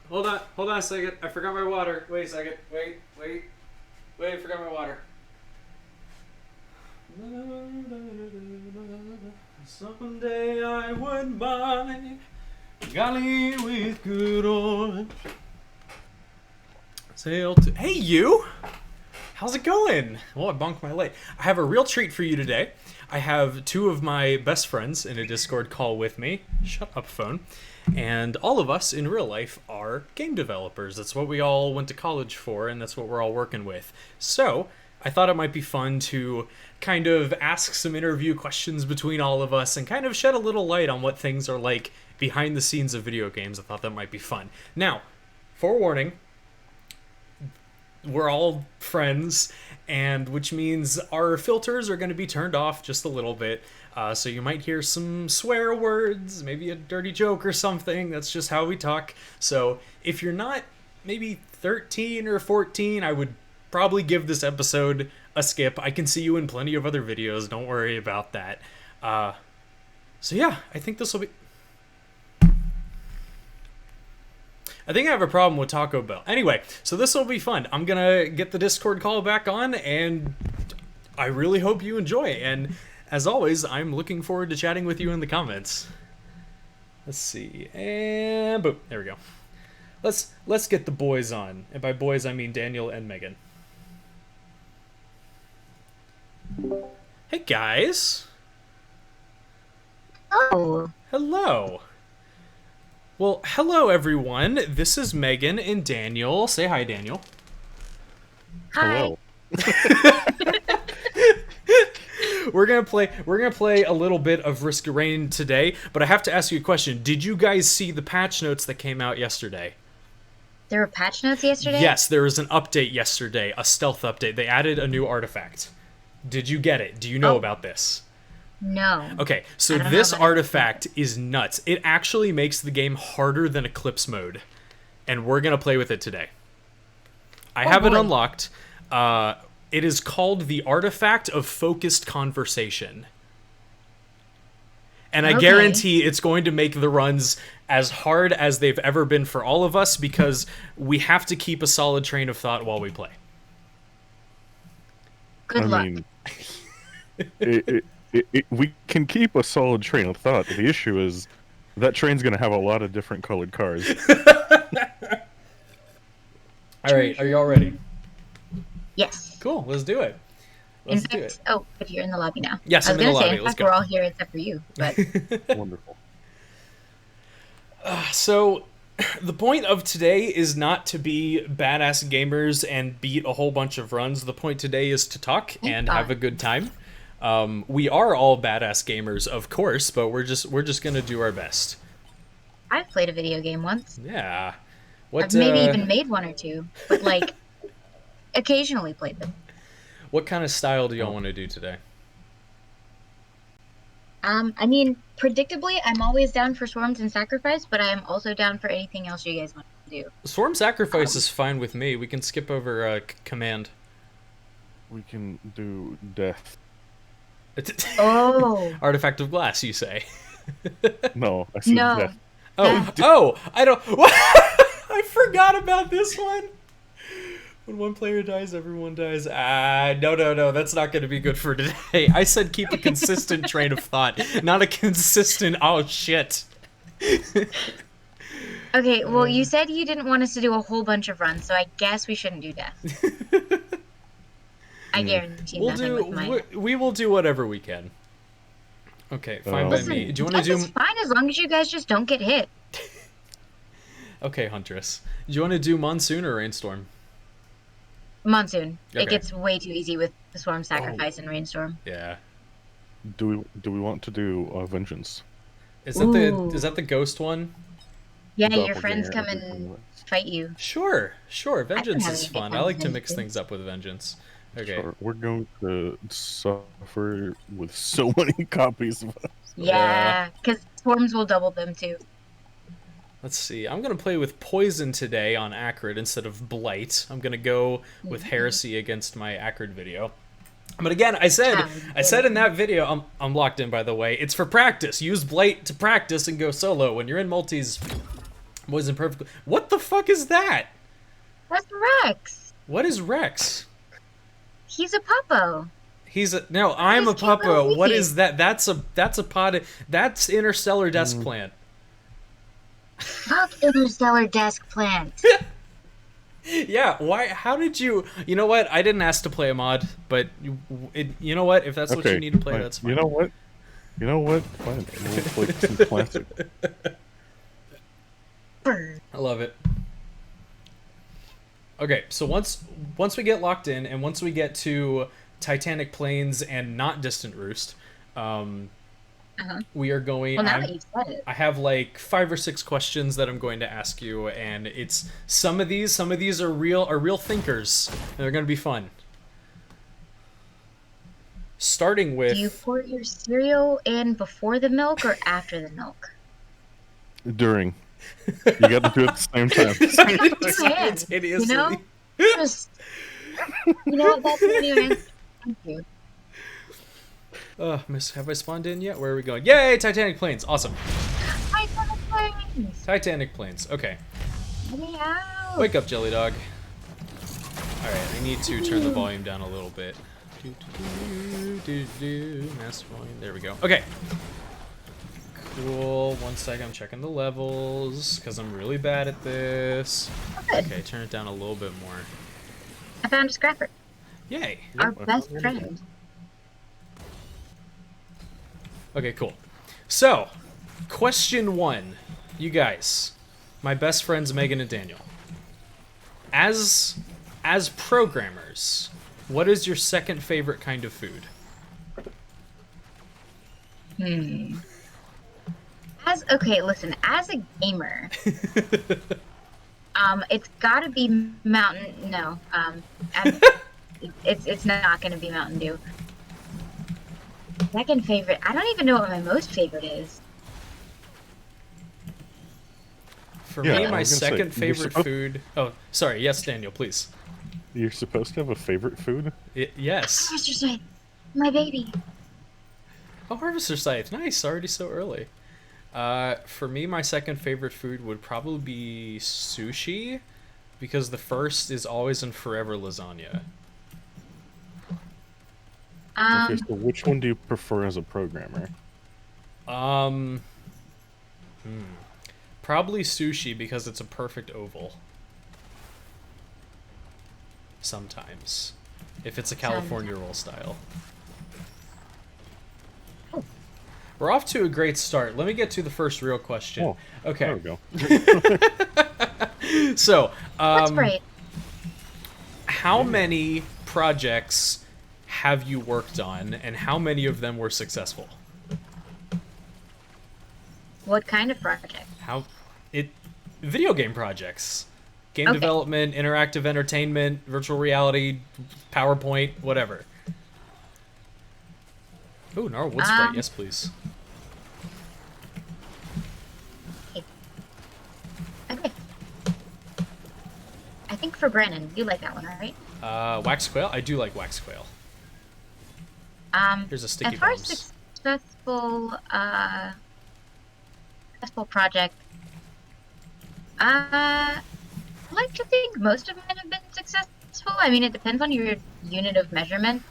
Hold on a second. I forgot my water. Wait a second. Wait, I forgot my water. Someday I would buy golly with good orange. Sail to. Hey, you! How's it going? Well, I bonked my leg. I have a real treat for you today. I have two of my best friends in a Discord call with me. Shut up, phone. And all of us in real life are game developers. That's what we all went to college for, and that's what we're all working with. So, I thought it might be fun to kind of ask some interview questions between all of us and kind of shed a little light on what things are like behind the scenes of video games. I thought that might be fun. Now, forewarning, we're all friends, and which means our filters are going to be turned off just a little bit. So you might hear some swear words, maybe a dirty joke or something. That's just how we talk. So if you're not maybe 13 or 14, I would probably give this episode a skip. I can see you in plenty of other videos. Don't worry about that. So yeah, I think this will be... I think I have a problem with Taco Bell. Anyway, so this will be fun. I'm going to get the Discord call back on, and I really hope you enjoy. And as always, I'm looking forward to chatting with you in the comments. Let's see. And boom. There we go. Let's get the boys on. And by boys, I mean Daniel and Megan. Hey, guys. Oh. Hello. Well, hello, everyone. This is Megan and Daniel. Say hi, Daniel. Hi. Hello. We're gonna play a little bit of Risk of Rain today, but I have to ask you a question. Did you guys see the patch notes that came out yesterday? There were patch notes yesterday? Yes, there was an update yesterday, a stealth update. They added a new artifact. Did you get it? Do you know about this? No. Okay, so this artifact is nuts. It actually makes the game harder than Eclipse mode, and we're gonna play with it today. I have it unlocked. It is called the Artifact of Focused Conversation. And I guarantee it's going to make the runs as hard as they've ever been for all of us, because we have to keep a solid train of thought while we play. Good luck. We can keep a solid train of thought. The issue is that train's going to have a lot of different colored cars. All right, are you all ready? Yes. Cool, let's do it. In fact, oh, but you're in the lobby now. Yes, I was I'm in the gonna say, lobby. in Let's fact, go. we're all here except for you. But Wonderful. So, the point of today is not to be badass gamers and beat a whole bunch of runs. The point today is to talk and have a good time. We are all badass gamers, of course, but we're just gonna do our best. I've played a video game once. Yeah. I've maybe even made one or two, but like occasionally played them. What kind of style do y'all want to do today? I mean, predictably, I'm always down for Swarms and Sacrifice, but I am also down for anything else you guys want to do. Swarm Sacrifice is fine with me. We can skip over Command. We can do death. Oh. Artifact of Glass, you say? No, I said No. death. I don't... What? I forgot about this one. When one player dies, everyone dies. No, that's not going to be good for today. I said keep a consistent train of thought, not a consistent, oh shit. Okay, well, you said you didn't want us to do a whole bunch of runs, so I guess we shouldn't do death. I guarantee nothing with mine. We will do whatever we can. Okay, fine by me. Do you want to do... It's fine as long as you guys just don't get hit. Okay, Huntress. Do you want to do Monsoon or Rainstorm? Monsoon. Okay. It gets way too easy with the Swarm Sacrifice and Rainstorm. Yeah. Do we want to do Vengeance? Is that the ghost one? Yeah, your friends come and fight you. Sure. Vengeance is having a fun. good I time like with to mix Vengeance. things up with Vengeance. Okay. Sure, we're going to suffer with so many copies of us. Yeah, because Swarms will double them too. Let's see. I'm going to play with Poison today on Acrid instead of Blight. I'm going to go with Heresy against my Acrid video. But again, I said in that video, I'm locked in, by the way, it's for practice. Use Blight to practice and go solo. When you're in multis, Wasn't perfectly. What the fuck is that? That's Rex. What is Rex? He's a puppo. No. I'm a He's cute little puppo. What baby. is that? That's a pod. That's interstellar desk plant. Fuck interstellar desk plant. Yeah. Why? How did you? You know what? I didn't ask to play a mod, but you know what? If that's what you need to play, fine. that's fine. You know what? Fine. We'll play some classic. Brr. I love it. Okay, so once we get locked in, and once we get to Titanic Plains and not Distant Roost, we are going. Well, now that you've said it. I have like 5 or 6 questions that I'm going to ask you, and it's some of these are real thinkers, and they're going to be fun. Starting with. Do you pour your cereal in before the milk or after the milk? During. You got to do it at the same time. Two hands, Simultaneously. you know? Just, you know what? That's not even answer. Thank you. Miss, have I spawned in yet? Where are we going? Yay, Titanic Plains. Awesome. Titanic Plains. Titanic Plains. Okay. Let me out. Wake up, Jelly Dog. Alright, I need to turn the volume down a little bit. Master volume. There we go. Okay. Cool. 1 second. I'm checking the levels because I'm really bad at this. Good. Okay, turn it down a little bit more. I found a scrapper. Yay. Our best friend. Okay, cool. So, question 1. You guys, my best friends Megan and Daniel. As programmers, what is your second favorite kind of food? Okay, listen, as a gamer, it's gotta be Mountain. No, it's not gonna be Mountain Dew. Second favorite, I don't even know what my most favorite is. For Yeah, me, I my was gonna second say, you're favorite supposed- food. Oh, sorry. Yes, Daniel, please. You're supposed to have a favorite food? Yes. Harvester Scythe, my baby. Oh, Harvester Scythe. Nice. Already so early. For me, my second favorite food would probably be sushi, because the first is always and forever lasagna. Okay, so which one do you prefer as a programmer? Probably sushi because it's a perfect oval. Sometimes, if it's a California roll style. We're off to a great start. Let me get to the first real question. Oh, Okay. there we go. So, That's great. how many projects have you worked on, and how many of them were successful? What kind of project? Video game projects, game Okay. development, interactive entertainment, virtual reality, PowerPoint, whatever. Ooh, Gnarl Wood Sprite, yes please. Okay. I think for Brennan, you like that one, right? Wax Quail, I do like Wax Quail. Here's a sticky as far bombs. as successful project, I like to think most of mine have been successful. I mean, it depends on your unit of measurement.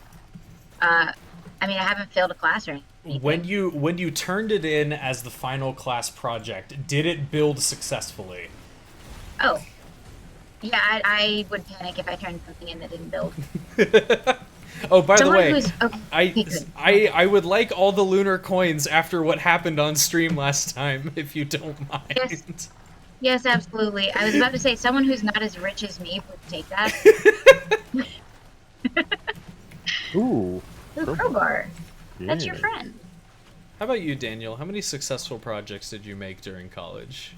I mean, I haven't failed a class or anything. When you turned it in as the final class project, did it build successfully? Oh. Yeah, I would panic if I turned something in that didn't build. Oh, by the Someone way, who's- okay, good. I would like all the Lunar Coins after what happened on stream last time, if you don't mind. Yes. Yes, absolutely. I was about to say, someone who's not as rich as me would take that. Ooh. Ooh, crowbar. That's your yeah. friend. How about you, Daniel? How many successful projects did you make during college?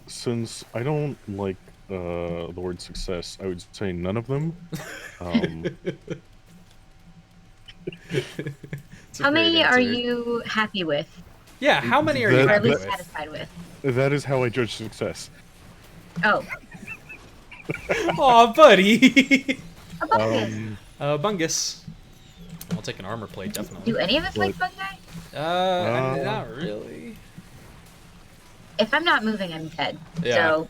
Since I don't like the word success, I would say none of them. It's a How great many are answer. you happy with? Yeah, how many are you That- Or at happy least with? satisfied with? That is how I judge success. Oh. Aw, buddy! A bonus. Bungus. I'll take an armor plate, definitely. Do any of us like fungi? Not really. if I'm not moving, I'm dead. Yeah. So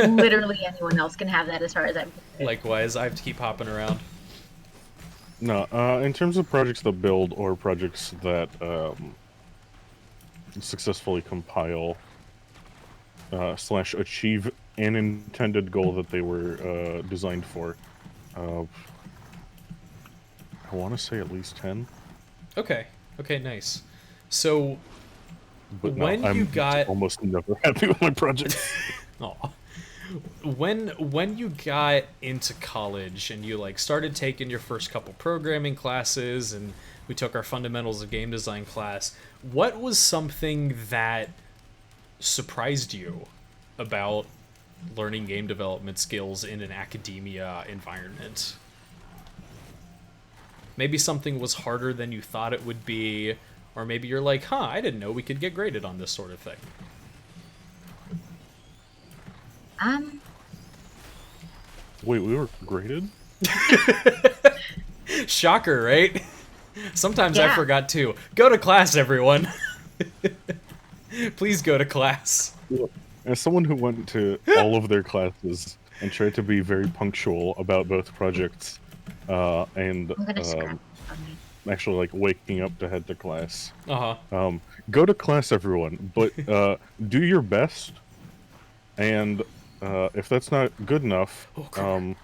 literally anyone else can have that as far as I'm concerned. Likewise, I have to keep hopping around. No, in terms of projects that build or projects that successfully compile slash achieve an intended goal that they were designed for, I want to say at least 10. Okay. Okay, nice. So But when no, I'm you got almost never happy with my projects. Aw. When you got into college and you like started taking your first couple programming classes and we took our fundamentals of game design class, what was something that surprised you about learning game development skills in an academia environment? Maybe something was harder than you thought it would be, or maybe you're like, huh, I didn't know we could get graded on this sort of thing. Wait, we were graded? Shocker, right? Sometimes I Yeah. forgot too. Go to class, everyone. Please go to class. As someone who went to all of their classes and tried to be very punctual about both projects, and I'm gonna scrap on me. actually like waking up to head to class. Uh-huh. Go to class, everyone, but do your best. And if that's not good enough, Oh, crap.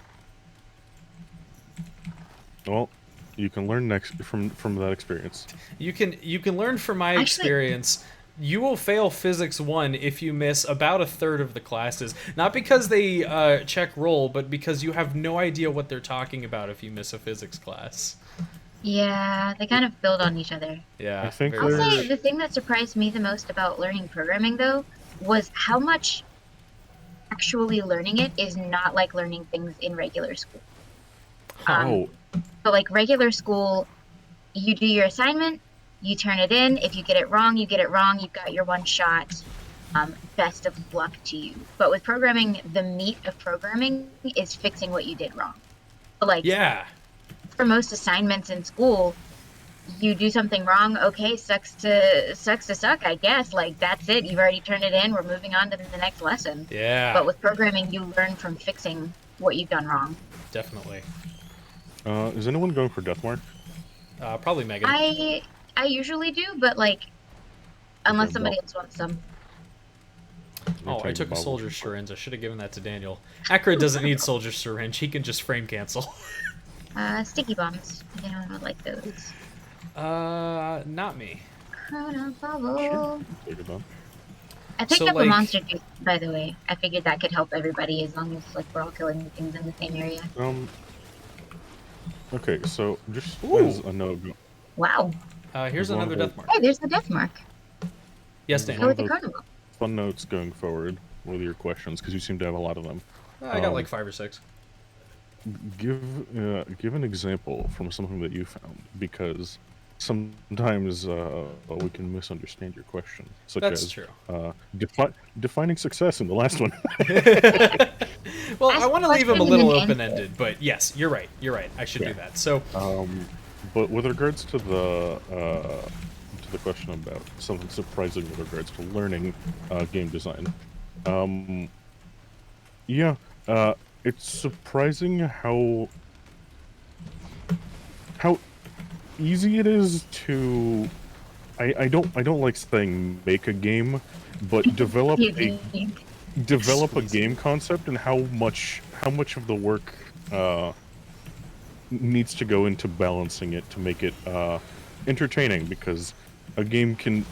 well, you can learn next from that experience. You can learn from my Actually- experience. You will fail physics 1 if you miss about a third of the classes. Not because they check roll, but because you have no idea what they're talking about if you miss a physics class. Yeah, they kind of build on each other. Yeah. I think very I'll There's- say much. the thing that surprised me the most about learning programming, though, was how much actually learning it is not like learning things in regular school. Oh, So, like, regular school, you do your assignment, you turn it in. If you get it wrong, you get it wrong. You've got your one shot. Best of luck to you. But with programming, the meat of programming is fixing what you did wrong. So, like, Yeah. for most assignments in school, you do something wrong, okay, sucks to suck, I guess. Like, that's it. You've already turned it in. We're moving on to the next lesson. Yeah. But with programming, you learn from fixing what you've done wrong. Definitely. is anyone going for Deathmark? Probably Megan. I usually do, but like, unless Okay, somebody well- else wants some. Oh, I Take took a Bubbles. soldier syringe. I should have given that to Daniel. Acrid doesn't need soldier syringe. He can just frame cancel. Sticky bombs. You know, I would like those. Not me. Chronobaubles. Take it on. I picked So, up like- a monster juice, by the way. I figured that could help everybody as long as like we're all killing things in the same area. Okay, so just Ooh. as a note, Wow. Here's One another of the- death mark. Hey, there's the death mark. Yes, Go Daniel. with the those- chronobauble. fun notes going forward with your questions because you seem to have a lot of them. I got like 5 or 6. Give an example from something that you found, because sometimes we can misunderstand your question. Such That's as, true. Defining success in the last one. Well, Ask I want to leave them a questions little and open-ended, but yes, you're right. You're right. I should Yeah. do that. So, But with regards to the question about something surprising with regards to learning game design, it's surprising how easy it is to. I don't like saying make a game, but develop a game concept, and how much of the work needs to go into balancing it to make it entertaining, because a game can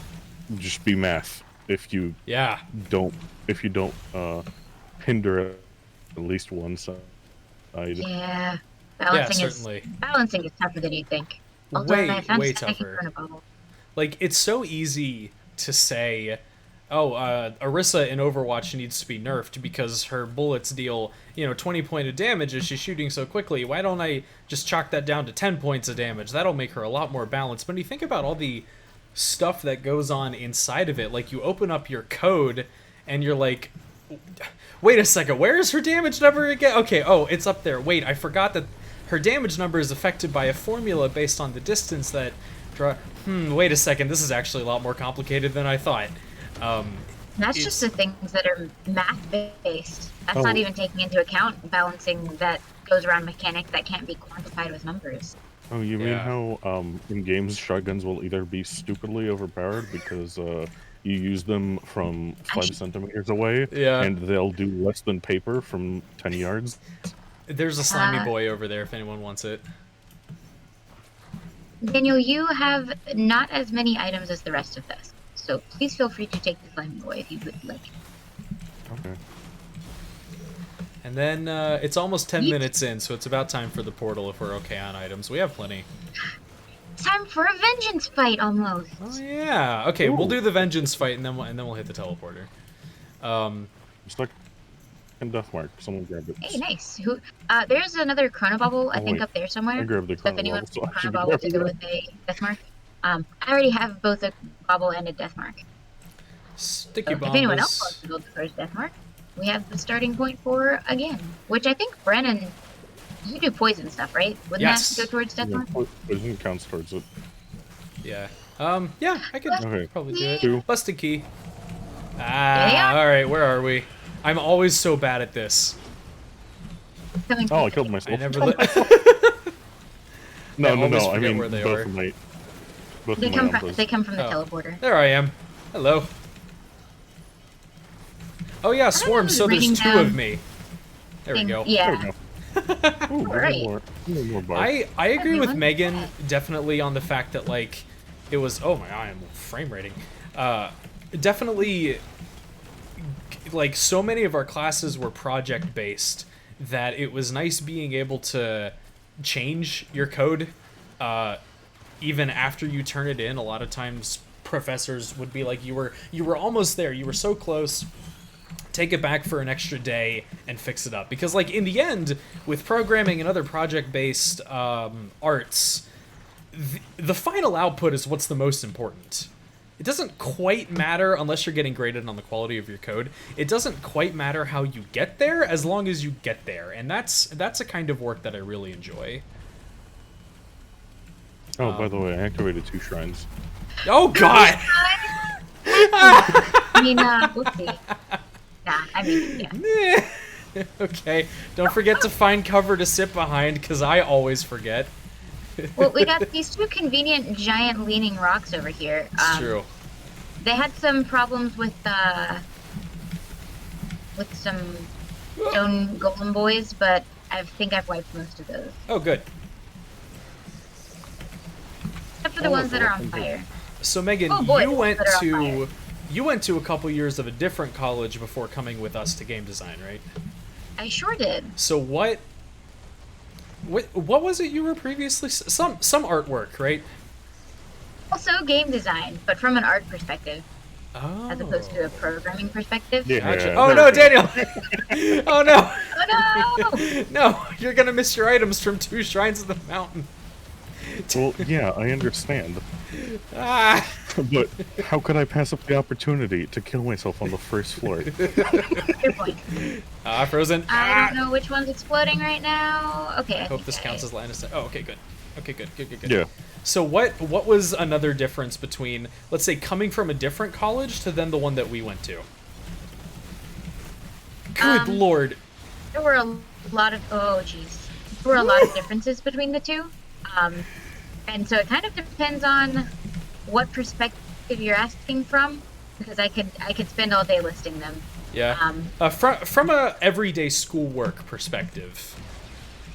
just be math if you yeah. don't hinder at least one side. Yeah. Yeah, certainly. Balancing is tougher than you think. Although Way, I found way second tougher. chronobauble. Like, it's so easy to say, oh, Orisa in Overwatch needs to be nerfed because her bullets deal, 20 points of damage as she's shooting so quickly. Why don't I just chalk that down to 10 points of damage? That'll make her a lot more balanced. But when you think about all the stuff that goes on inside of it, like, you open up your code and you're like, wait a second, where is her damage number again? Okay, oh, it's up there. Wait, I forgot that her damage number is affected by a formula based on the distance that wait a second, this is actually a lot more complicated than I thought. That's just the things that are math-based. That's not even taking into account balancing that goes around mechanic that can't be quantified with numbers. Oh, you mean how in games shotguns will either be stupidly overpowered because you use them from 5 centimeters away, and they'll do less than paper from 10 yards? There's a slimy boy over there if anyone wants it. Daniel, you have not as many items as the rest of us, so please feel free to take the slimy boy if you would like. Okay. And then it's almost 10 minutes in, so it's about time for the portal if we're okay on items. We have plenty. Time for a vengeance fight, almost. Oh yeah. Okay, we'll do the vengeance fight, and then we'll hit the teleporter. Stuck in death mark. Someone grab it. Hey, nice. Who? There's another Chronobauble, I think, up there somewhere. I grabbed the So if anyone Chronobauble, wants a Chronobauble to go with a death mark, I already have both a bauble and a death mark. Sticky bombs. If anyone else wants to build the first death mark, we have the starting point for again, which I think Brennan, you do poison stuff, right? Wouldn't that go towards death mark? Poison counts towards it. Yeah. Yeah, I could probably do it. 2. Busted key. Alright, where are we? I'm always so bad at this. Oh, I killed myself. I never No, I mean, where they both are. of my... Both They of my come from umpers. the teleporter. There I am. Hello. Oh yeah, swarm, so there's 2 of me. There we go. Yeah. There we go. Ooh, Right. more I agree with Megan definitely on the fact that like it was oh my god, I'm frame rating. Definitely like so many of our classes were project based that it was nice being able to change your code even after you turn it in. A lot of times professors would be like you were almost there, you were so close. Take it back for an extra day and fix it up, because like in the end with programming and other project-based arts, the final output is what's the most important. It doesn't quite matter unless you're getting graded on the quality of your code. It doesn't quite matter how you get there as long as you get there, and that's a kind of work that I really enjoy. Oh, by the way, I activated 2 shrines. Oh god. I mean, whoopsie. Nah, I mean, yeah. Okay, don't forget to find cover to sit behind, because I always forget. Well, we got these 2 convenient giant leaning rocks over here. It's true. They had some problems with some stone golem boys, but I think I've wiped most of those. Oh, good. Except for the ones that are on fire. So Megan, you went to a couple years of a different college before coming with us to game design, right? I sure did. So what was it you were previously? Some artwork, right? Also game design, but from an art perspective. Oh. As opposed to a programming perspective. Yeah. Gotcha. Oh no, Daniel! Oh no! Oh no! No, you're gonna miss your items from 2 shrines of the mountain. Well, yeah, I understand. Ah! But how could I pass up the opportunity to kill myself on the first floor? Good point. Frozen. I don't know which one's exploding right now. Okay. I hope this counts as line of sight. Oh, okay, good. Okay, good. Yeah. So what was another difference between, let's say, coming from a different college to then the one that we went to? Good lord. There were a lot of There were a lot of differences between the 2. And so it kind of depends on what perspective you're asking from, because I could spend all day listing them. Yeah. From a everyday schoolwork perspective.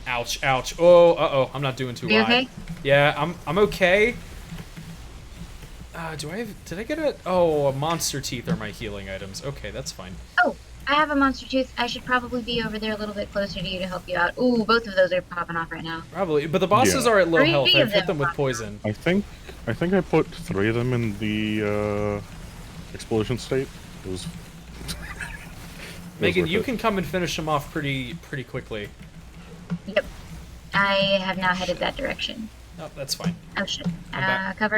Ouch! Ouch! Oh, I'm not doing too well. You okay? Yeah, I'm okay. Did I get a monster teeth are my healing items. Okay, that's fine. Oh, I have a monster tooth. I should probably be over there a little bit closer to you to help you out. Ooh, both of those are popping off right now. Probably, but the bosses are at low 3 health. of I've hit them them with poison. I think I put 3 of them in the explosion state. It was. Megan, you can come and finish them off pretty quickly. Yep. I have now headed that direction. Oh, that's fine. Oh shit. back. Cover.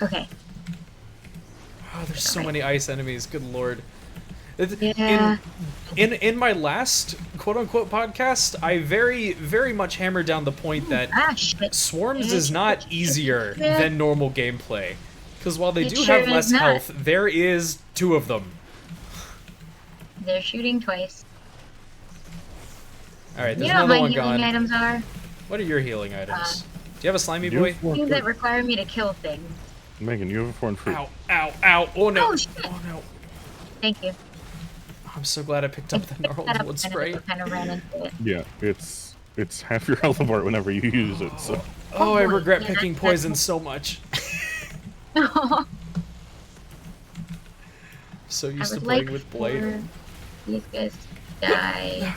Okay. Oh, there's so many ice enemies. Good lord. Yeah. In my last quote unquote podcast, I very, very much hammered down the point that Shit. Swarms is not easier than normal gameplay. Because while they It do sure have less is not. health, there is 2 of them. They're shooting twice. Alright, You there's know what another my one healing gone. items are? What are your healing items? Do you have a slimy You boy? have foreign Things that fruit. require me to kill things. Megan, you have a foreign fruit. Ow, ow, ow. Oh no. Oh, shit. Oh no. Thank you. I'm so glad I picked I up the picked gnarled that up wood and spray. I kind of ran into it. Yeah, it's half your health bar whenever you use it. So Oh, I boy. regret Yeah, picking that's- poison so much. So I used to would playing like with Blade. for these guys to die.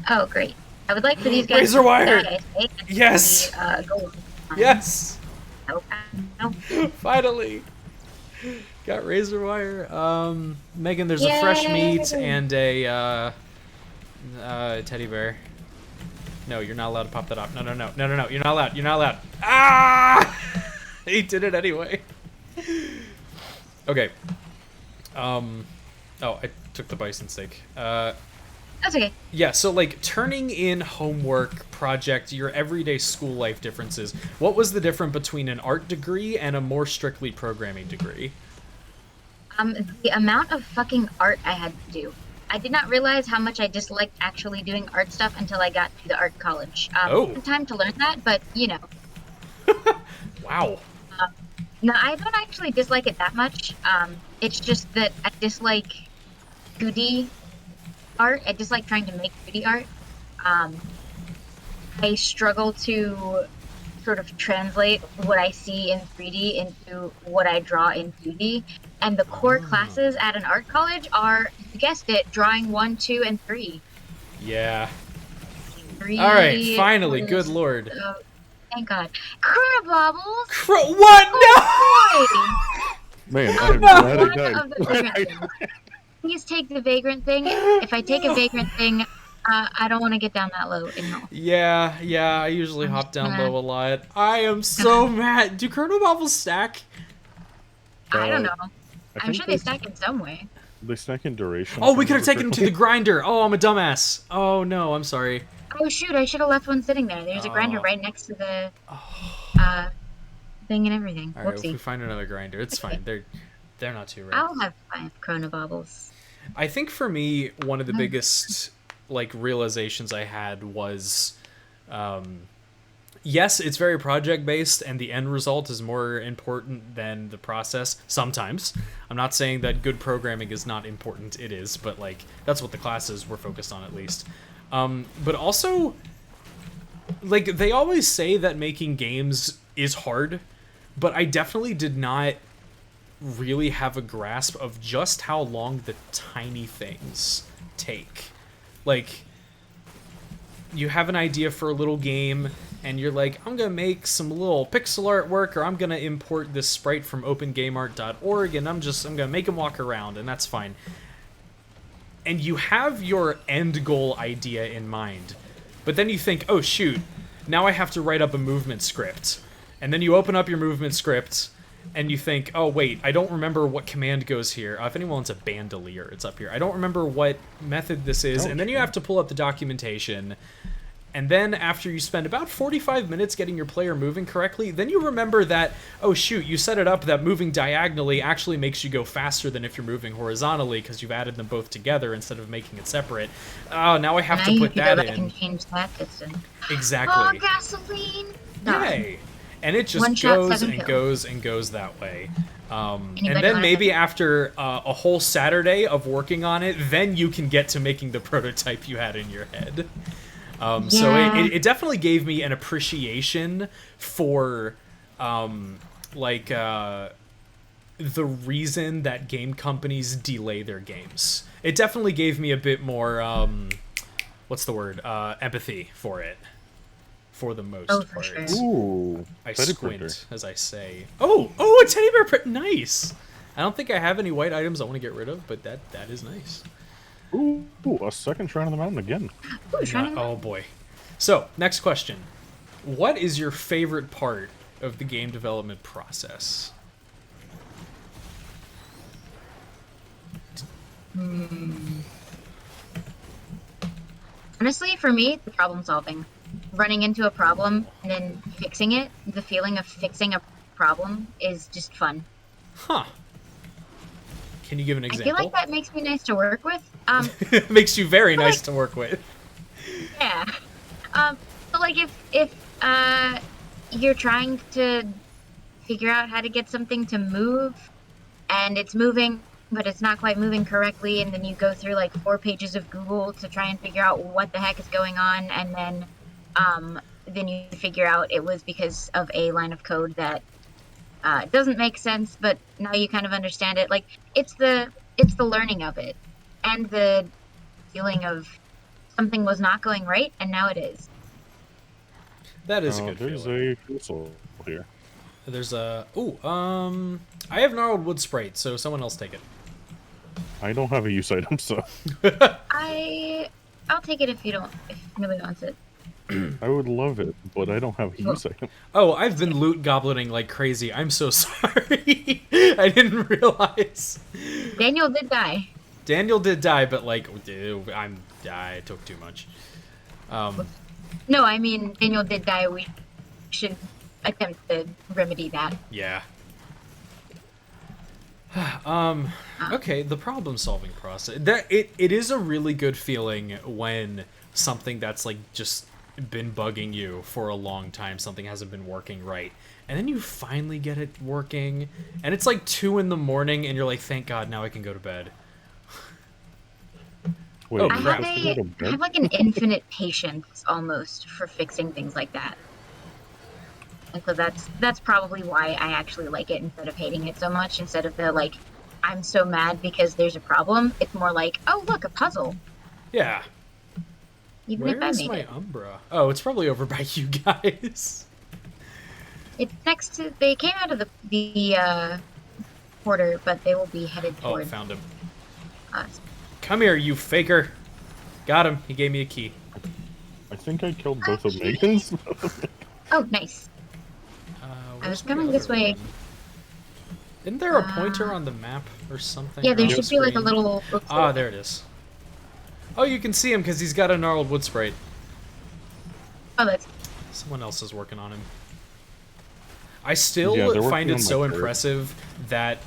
Oh, great. I would like for these guys Razor to wire! die. And Yes! The, gold. Yes! Nope. Nope. Finally! Got razor wire. Megan, there's a fresh meat Yay! and a teddy bear. No, you're not allowed to pop that off. No, no, no, no, no, no. You're not allowed. You're not allowed. Ah! He did it anyway. Okay. Oh, I took the bison steak. That's okay. Yeah, so like turning in homework, project, your everyday school life differences. What was the difference between an art degree and a more strictly programming degree? The amount of fucking art I had to do. I did not realize how much I disliked actually doing art stuff until I got to the art college. Oh. It took time to learn that, but you know. Wow. No, I don't actually dislike it that much. It's just that I dislike 2D art. I dislike trying to make 2D art. I struggle to sort of translate what I see in 3D into what I draw in 2D. And the core classes at an art college are, you guessed it, drawing 1, 2, and 3. Yeah. 3 All right, finally, was- good lord. Thank God. Chronobaubles! What? No! Oh man, Oh, I'm no. glad I One died. of the vagrant things. Please take the vagrant thing. If I take a vagrant thing, I don't want to get down that low in health. Yeah, I usually I'm hop just down gonna- low a lot. I am so mad. Do Chronobaubles stack? I don't know. I I'm think sure they stack in some way. They stack in duration. Oh, we could have taken him to the grinder. Oh, I'm a dumbass. Oh no, I'm sorry. Oh shoot, I should have left one sitting there. There's a grinder Oh. right next to the thing and everything. All right, if we Whoopsie. find another grinder, it's fine. They're not too rare. I'll have 5 Chronobaubles. I think for me, one of the biggest like realizations I had was, yes, it's very project based, and the end result is more important than the process. Sometimes, I'm not saying that good programming is not important. It is, but like that's what the classes were focused on at least. But also, like they always say that making games is hard, but I definitely did not really have a grasp of just how long the tiny things take. Like, you have an idea for a little game, and you're like, I'm gonna make some little pixel artwork, or I'm gonna import this sprite from opengameart.org, and I'm gonna make him walk around, and that's fine. And you have your end goal idea in mind, but then you think, oh shoot, now I have to write up a movement script. And then you open up your movement script, and you think, oh wait, I don't remember what command goes here. If anyone wants a bandolier, it's up here. I don't remember what method this is, and then you have to pull up the documentation. And then after you spend about 45 minutes getting your player moving correctly, then you remember that, oh shoot, you set it up that moving diagonally actually makes you go faster than if you're moving horizontally because you've added them both together instead of making it separate. Oh, now I have Now to you put can that go back in. and change that distance. Exactly. Oh, gasoline! Done. Yay. And it just One shot, goes 7 and kills. goes and goes that way. And Anybody then want maybe it? after a whole Saturday of working on it, then you can get to making the prototype you had in your head. So Yeah. it definitely gave me an appreciation for the reason that game companies delay their games. It definitely gave me a bit more what's the word? Empathy for it. For the most Oh, for part. sure. Ooh, I teddy squint printer. as I say. Oh, a teddy bear print. Nice. I don't think I have any white items I want to get rid of, but that is nice. Ooh, a second shrine on the mountain again. Ooh, shining Oh boy. So, next question. What is your favorite part of the game development process? Honestly, for me, the problem solving. Running into a problem and then fixing it. The feeling of fixing a problem is just fun. Huh. Can you give an I example? feel like that makes me nice to work with. Makes you very nice to work with. Yeah. But like if you're trying to figure out how to get something to move, and it's moving, but it's not quite moving correctly, and then you go through like 4 pages of Google to try and figure out what the heck is going on, and then you figure out it was because of a line of code that doesn't make sense, but now you kind of understand it. Like it's the learning of it, and the feeling of something was not going right, and now it is. That is a good There's feeling. a whistle here. There's a... Ooh, I have gnarled wood sprite, so someone else take it. I don't have a use item, so I'll take it if nobody wants it. I would love it, but I don't have a use item. Oh, I've been loot goblining like crazy. I'm so sorry. I didn't realize. Daniel did die. Daniel did die, but like, I took too much. No, I mean Daniel did die. We should attempt to remedy that. Yeah. Okay, the problem-solving process. It is a really good feeling when something that's like just been bugging you for a long time, something hasn't been working right, and then you finally get it working, and it's like 2 in the morning, and you're like, thank God, now I can go to bed. Wait, Oh, I crap. have like an infinite patience almost for fixing things like that. And so that's probably why I actually like it instead of hating it so much. Instead of the like, I'm so mad because there's a problem. It's more like, oh look, a puzzle. Yeah. Even Where if I is made my it. Umbra? Oh, it's probably over by you guys. It's next to. They came out of the quarter, but they will be headed Oh, toward found him. us. Come here, you faker. Got him. He gave me a key. I think I killed both of Megan's. Oh, nice. I was Where's my coming this other way. one? Isn't there a pointer on the map or something? Yeah, there on the should be like a screen? little. Ah, there it is. Oh, you can see him because he's got a gnarled wood sprite. Oh, that's. Someone else is working on him. I still Yeah, they're find working it on so my turret. impressive that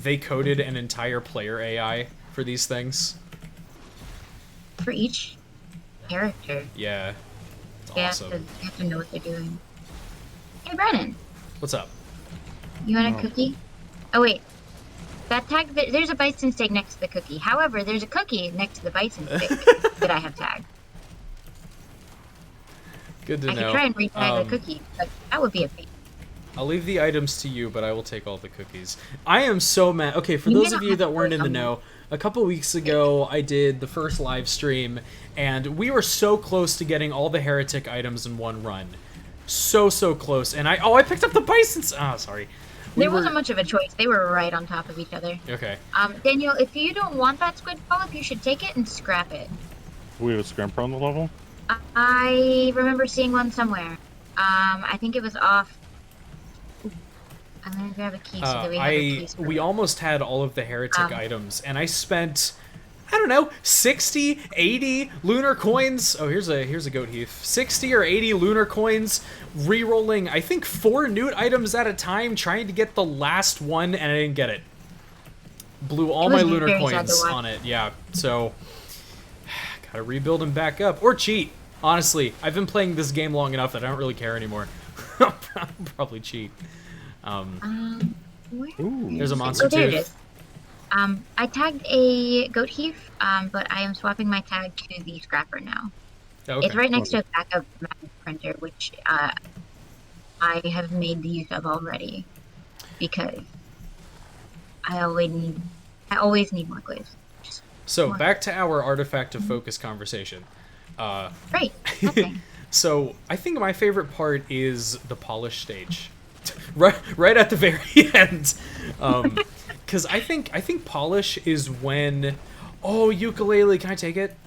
they coded an entire player AI for these things. For each character. Yeah. It's They awesome. they have to know what they're doing. Hey, Brennan, What's up? you want a Oh. cookie? Oh, wait. That tag, there's a bison steak next to the cookie. However, there's a cookie next to the bison steak that I have tagged. Good to I know. could try and retag the cookie, but that would be a pain. I'll leave the items to you, but I will take all the cookies. I am so mad. Okay, for You those may of not you have that to weren't in the work on know, a couple weeks ago I did the first live stream, and we were so close to getting all the heretic items in one run. So close. And I picked up the bisons. Ah, sorry. There wasn't much of a choice. They were right on top of each other. Okay. Daniel, if you don't want that squid polyp, you should take it and scrap it. We have a scramper on the level? I remember seeing one somewhere. I think it was off. I'm gonna grab a key so that we have a piece. We almost had all of the heretic items, and I spent, I don't know, 60, 80 lunar coins. Oh, here's a goat heath. 60 or 80 lunar coins, re-rolling, I think 4 newt items at a time, trying to get the last one, and I didn't get it. Blew all my lunar coins on it, yeah. So, gotta rebuild them back up. Or cheat. Honestly, I've been playing this game long enough that I don't really care anymore. I'll probably cheat. Where? There's a monster Oh, there it tooth. is. I tagged a goat heath, but I am swapping my tag to the scrapper now. Okay. It's right next to a backup magic printer, which I have made the use of already because I always need more glaze. So back to our artifact of focus conversation. Right. Okay. So I think my favorite part is the polish stage, right at the very end, because I think polish is when, oh, ukulele, can I take it?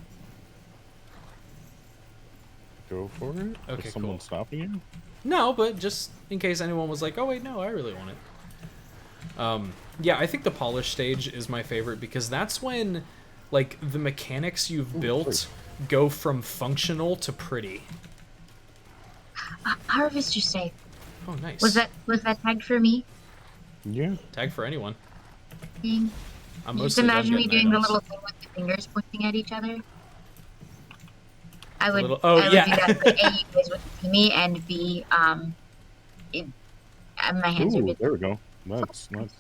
Go for it. Okay, Is someone cool. stopping you? No, but just in case anyone was like, oh wait, no, I really want it. Yeah, I think the polish stage is my favorite because that's when, like, the mechanics you've built go from functional to pretty. Harvester safe. Oh, nice. Was that tagged for me? Yeah. Tag for anyone. Thing? I'm Just mostly done imagine me getting doing the items. little thing with the fingers pointing at each other. I would, little- oh, I would yeah. do that, but A, you guys wouldn't see me, and B, my hands are Ooh, busy. there we go. That's good.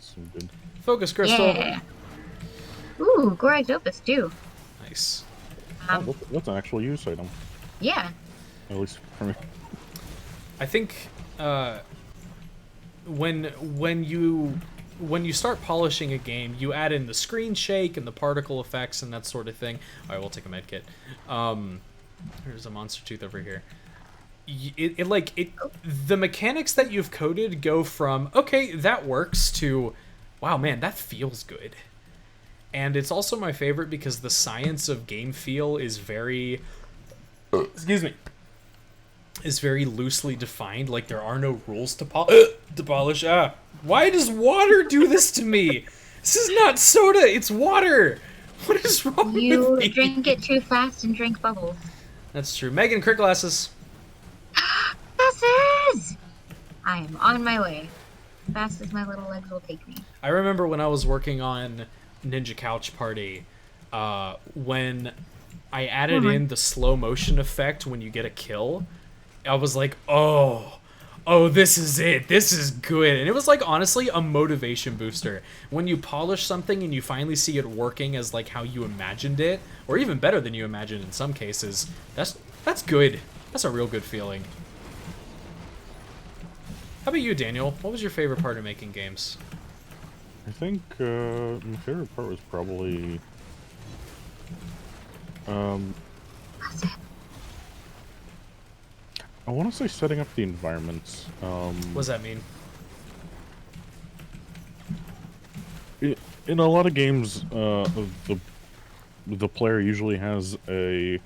Focus crystal. Yeah. Ooh, Gorag's Opus too. Nice. Oh, that's an actual use item, Yeah. at least for me. I think when you start polishing a game, you add in the screen shake and the particle effects and that sort of thing. All right, we'll take a med kit. There's a monster tooth over here. The mechanics that you've coded go from okay, that works to wow, man, that feels good. And it's also my favorite because the science of game feel is very is very loosely defined. Like there are no rules to polish. Why does water do this to me? This is not soda, it's water. What is wrong You with me? drink it too fast and drink bubbles. That's true. Megan, crit glasses. Glasses! I am on my way. Fast as my little legs will take me. I remember when I was working on Ninja Couch Party, when I added in the slow motion effect when you get a kill, I was like, oh, this is it. This is good. And it was like, honestly, a motivation booster. When you polish something and you finally see it working as like how you imagined it, or even better than you imagined in some cases, that's good. That's a real good feeling. How about you, Daniel? What was your favorite part of making games? I think my favorite part was probably I want to say setting up the environments. What does that mean? In a lot of games, the player usually has a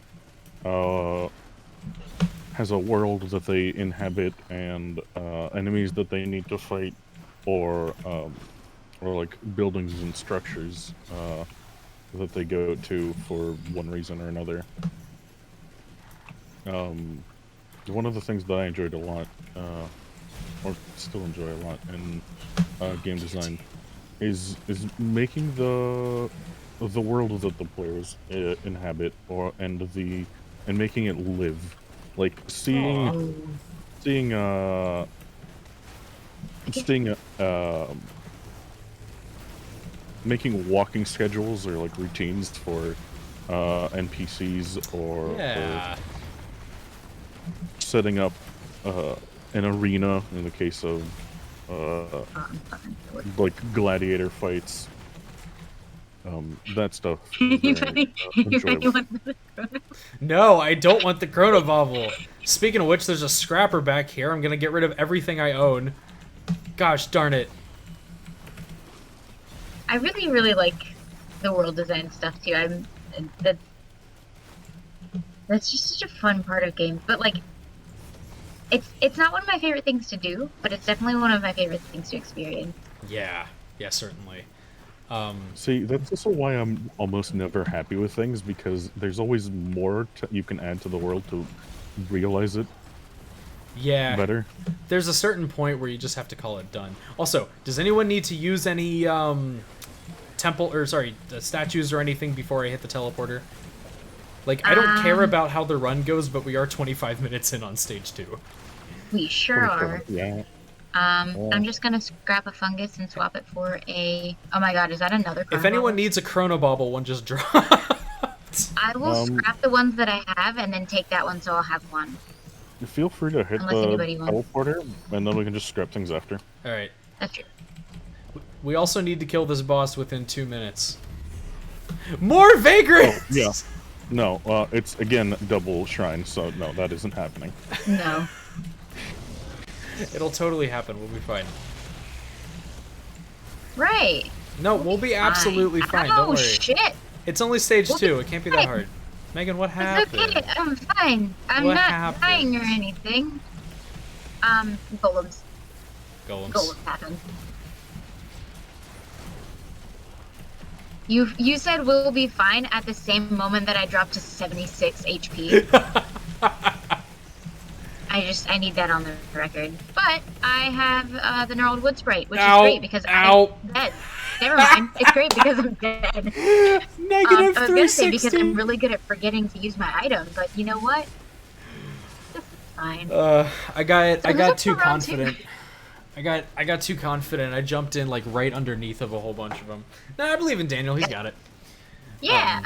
world that they inhabit and enemies that they need to fight, or like buildings and structures that they go to for one reason or another. One of the things that I enjoyed a lot, or still enjoy a lot in game design, is making the world that the players inhabit, and making it live, like seeing making walking schedules or like routines for NPCs, or setting up an arena in the case of like gladiator fights. That stuff is very enjoyable. No, I don't want the Chronobauble. Speaking of which, there's a scrapper back here. I'm gonna get rid of everything I own. Gosh darn it. I really, really like the world design stuff too. That's just such a fun part of games. But like, it's not one of my favorite things to do, but it's definitely one of my favorite things to experience. Yeah, certainly. See, that's also why I'm almost never happy with things, because there's always more you can add to the world to realize it better. There's a certain point where you just have to call it done. Also, does anyone need to use any statues or anything before I hit the teleporter? Like, I don't care about how the run goes, but we are 25 minutes in on stage 2. We sure are. Yeah. I'm just gonna scrap a fungus and swap it for a... Oh my god, is that another Chronobauble? If anyone needs a Chronobauble, one just dropped. I will scrap the ones that I have and then take that one, so I'll have one. Feel free to hit the teleporter, and then we can just scrap things after. Alright. That's true. We also need to kill this boss within 2 minutes. More vagrants! Oh, yeah. No, it's, again, double shrine, so no, that isn't happening. No. It'll totally happen. We'll be fine. Right. No, we'll be absolutely fine. Don't worry. Oh, shit. It's only stage 2. It can't be that hard. Megan, what happened? It's okay. I'm fine. I'm not dying or anything. Golems. Golems happen. You said we'll be fine at the same moment that I dropped to 76 HP. I I need that on the record. But I have the gnarled wood sprite, which Ow, is great because ow. I'm dead. Never mind. It's great because I'm dead. Negative I was gonna say because 360. I'm really good at forgetting to use my item, but you know what? This is fine. I got too for round two? confident. I got too confident. I jumped in like right underneath of a whole bunch of them. Nah, I believe in Daniel. He's got it. Yeah.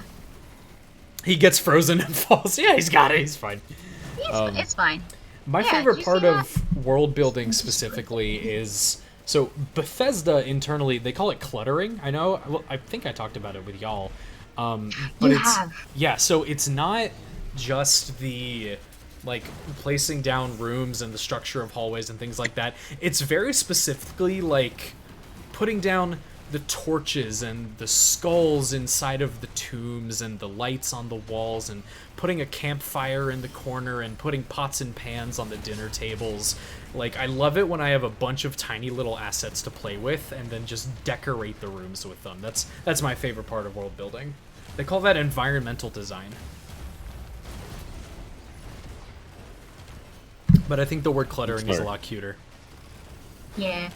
He gets frozen and falls. Yeah, he's got it. He's fine. It's fine. My Yeah, favorite did you part see of world building specifically is so Bethesda internally they call it cluttering. I know. Well, I think I talked about it with y'all. But You it's have. yeah. So it's not just the like placing down rooms and the structure of hallways and things like that. It's very specifically like putting down the torches and the skulls inside of the tombs and the lights on the walls and putting a campfire in the corner and putting pots and pans on the dinner tables. Like, I love it when I have a bunch of tiny little assets to play with and then just decorate the rooms with them. That's my favorite part of world building. They call that environmental design. But I think the word cluttering is a lot cuter. Yeah.